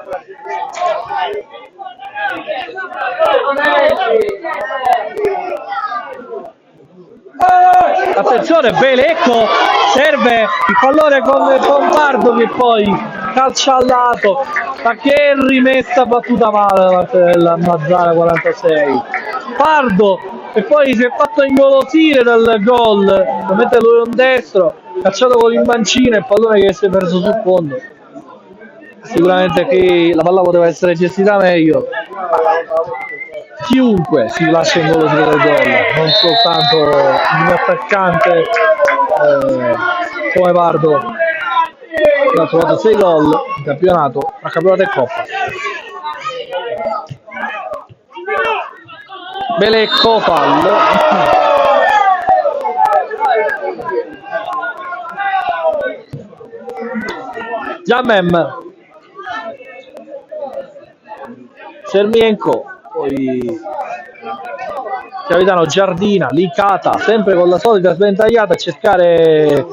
attenzione Belecco, serve il pallone con Pardo che poi calcia al lato, ma che rimessa battuta male da parte della Mazzara 46. Pardo e poi si è fatto ingolosire dal gol, lo mette lui un destro, cacciato con l'imbancino e il pallone che si è perso sul fondo. Sicuramente qui la palla poteva essere gestita meglio. Chiunque si lascia ingolosire dal gol, non soltanto un attaccante come Pardo, che ha trovato 6 gol in campionato, tra campionato e coppa. Belecco, fallo. Giammem, Sermienko, poi capitano Giardina, Licata, sempre con la solita sventagliata a cercare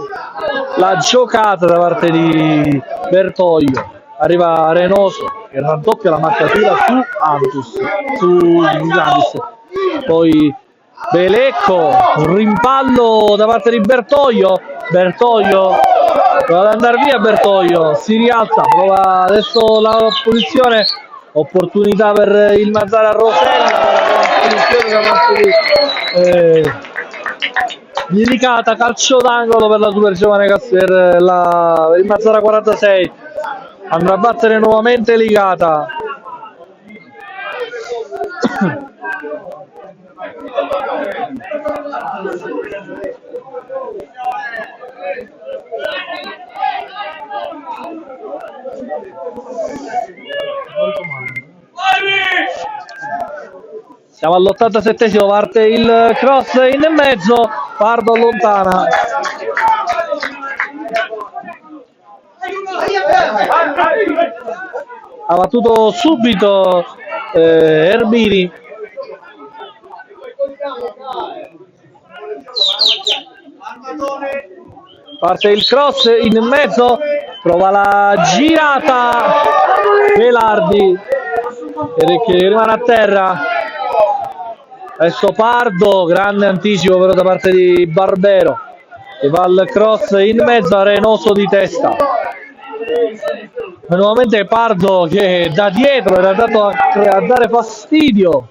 la giocata da parte di Bertoglio. Arriva Renoso che raddoppia la marcatura su Antus, su Gandis. Poi Belecco, un rimpallo da parte di Bertoglio, prova ad andare via Bertoglio, si rialza, prova adesso la posizione, opportunità per il Mazzara Rosella, da parte di Licata, calcio d'angolo per la super giovane per il Mazzara 46, andrà a battere nuovamente Licata. Siamo all'87esimo, parte il cross in mezzo, Pardo allontana. Ha battuto subito Erbini. Parte il cross in mezzo, prova la girata Velardi che rimane a terra. Adesso Pardo, grande anticipo però da parte di Barbero che va al cross in mezzo a Renoso di testa. Nuovamente Pardo che da dietro era andato a dare fastidio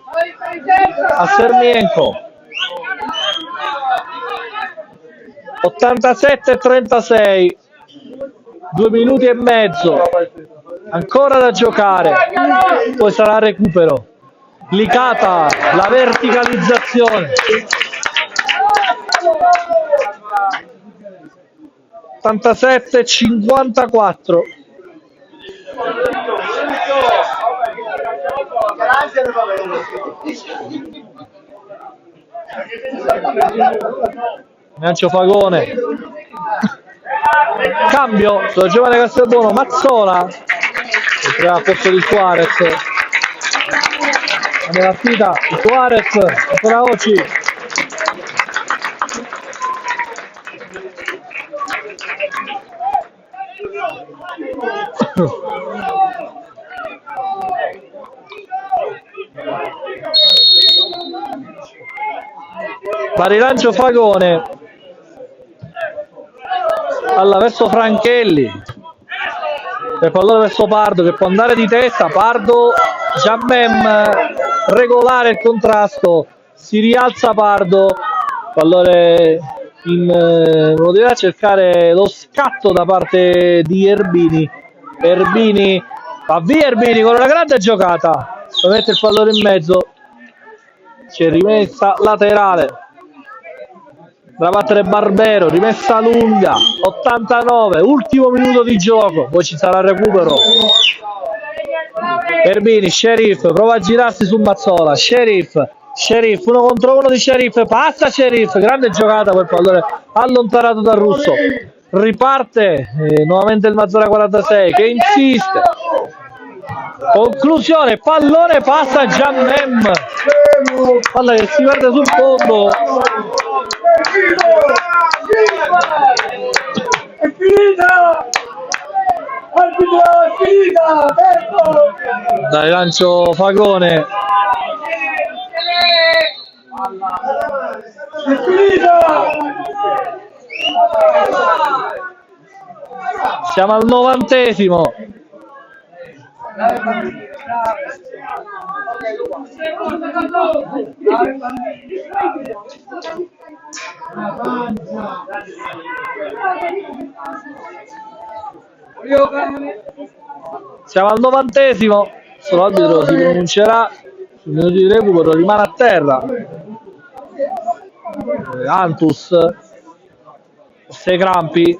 a Sermienko. 87-36, 2 minuti e mezzo ancora da giocare, poi sarà recupero. Licata, la verticalizzazione. 87-54. Gancio Fagone, cambio sulla giovane Castelbuono, Mazzola a posto di Suarez. Nella partita Suarez ancora oggi. Va rilancio Fagone, palla verso Franchelli, per pallone verso Pardo che può andare di testa. Pardo, Giammem, regolare il contrasto, si rialza Pardo, pallone voleva cercare lo scatto da parte di Erbini. Erbini va via, Erbini con una grande giocata, mette il pallone in mezzo, c'è rimessa laterale da battere Barbero, rimessa lunga, 89, ultimo minuto di gioco, poi ci sarà il recupero. Erbini, Sheriff prova a girarsi su Mazzola, Sheriff, uno contro uno di Sheriff, passa Sheriff, grande giocata, quel pallone allontanato dal Russo, riparte nuovamente il Mazzola 46 che insiste, conclusione, pallone passa Giammem, palla che si guarda sul fondo. È finita! Arbitro, è finita! Dai, lancio Fagone. È finita! Siamo al 90°. Siamo al 90°. L'arbitro si pronuncerà sul minuto di recupero, rimane a terra. Antus, sei crampi.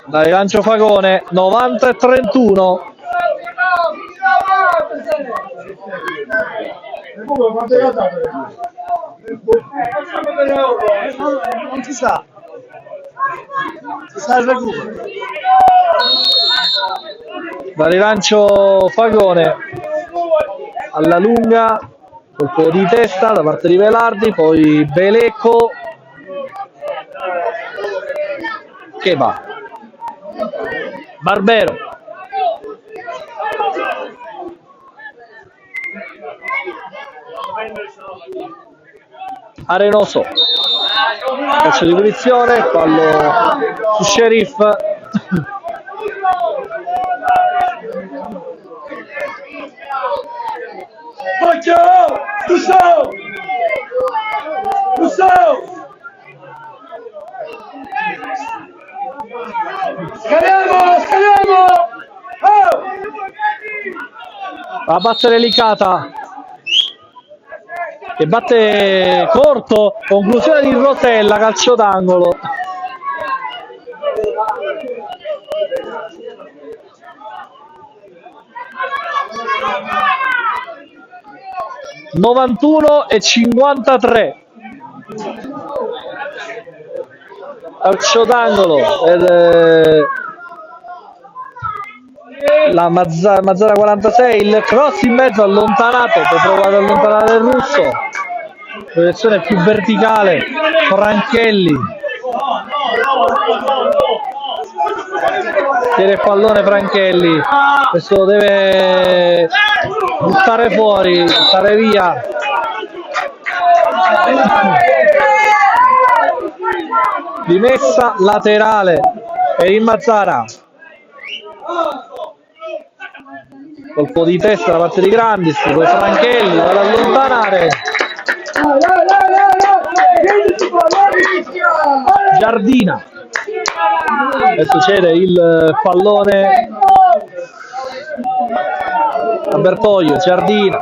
Dai, lancio Fagone, 90-31. Non si sa. Si sa il recupero. Da rilancio Fagone alla lunga, colpo di testa da parte di Velardi, poi Belecco che va, Barbero, Arenoso, calcio di punizione, fallo su Sheriff. Scaliamo! Oh! Va a battere Licata che batte corto, conclusione di Rosella, calcio d'angolo. (91-53). Calcio d'angolo per la Mazzara 46, il cross in mezzo allontanato, poi provare ad allontanare il Russo, proiezione più verticale, Franchelli, tiene il pallone Franchelli, questo lo deve buttare fuori, buttare via. Rimessa laterale per il Mazzara, colpo di testa da parte di Grandis, poi Franchelli va ad allontanare, Giardina. Adesso cede il pallone a Bertoglio, Giardina.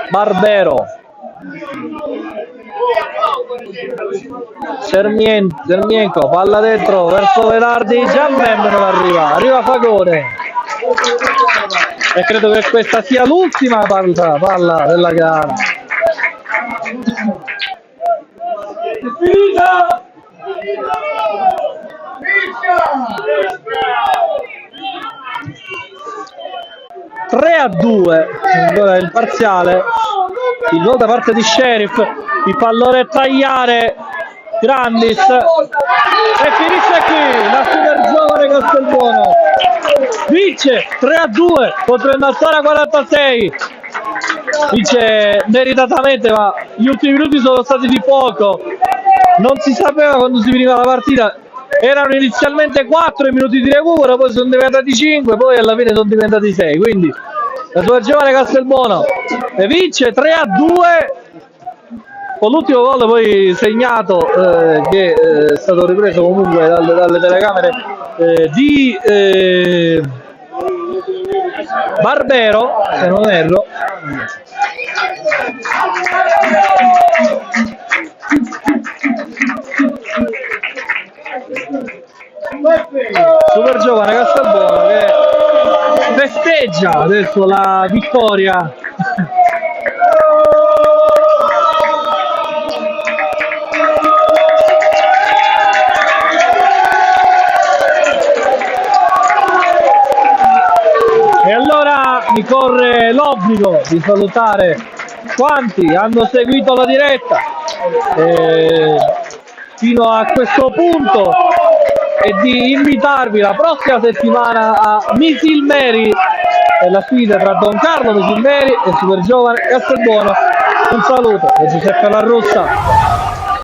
Barbero. Sermienko, palla dentro verso Velardi, Giammem non arriva Fagone. E credo che questa sia l'ultima palla della gara. Finita! 3-2, ancora il parziale. Il gol da parte di Sheriff, il pallone a tagliare Grandis e finisce qui la super giovane Castelbuono. Vince 3-2 contro il Massara 46. Vince meritatamente, ma gli ultimi minuti sono stati di poco. Non si sapeva quando si finiva la partita. Erano inizialmente 4 i minuti di recupero, poi sono diventati 5, poi alla fine sono diventati 6. Quindi la sua giovane Castelbuono vince 3-2 con l'ultimo gol poi segnato che è stato ripreso comunque dalle telecamere di Barbero, se non erro. Super giovane Castelbuono che festeggia adesso la vittoria. E allora mi corre l'obbligo di salutare quanti hanno seguito la diretta fino a questo punto e di invitarvi la prossima settimana a Misilmeri e la sfida tra Don Carlo Misilmeri e Super Giovane Castelbuono. Un saluto da Giuseppe La Russa.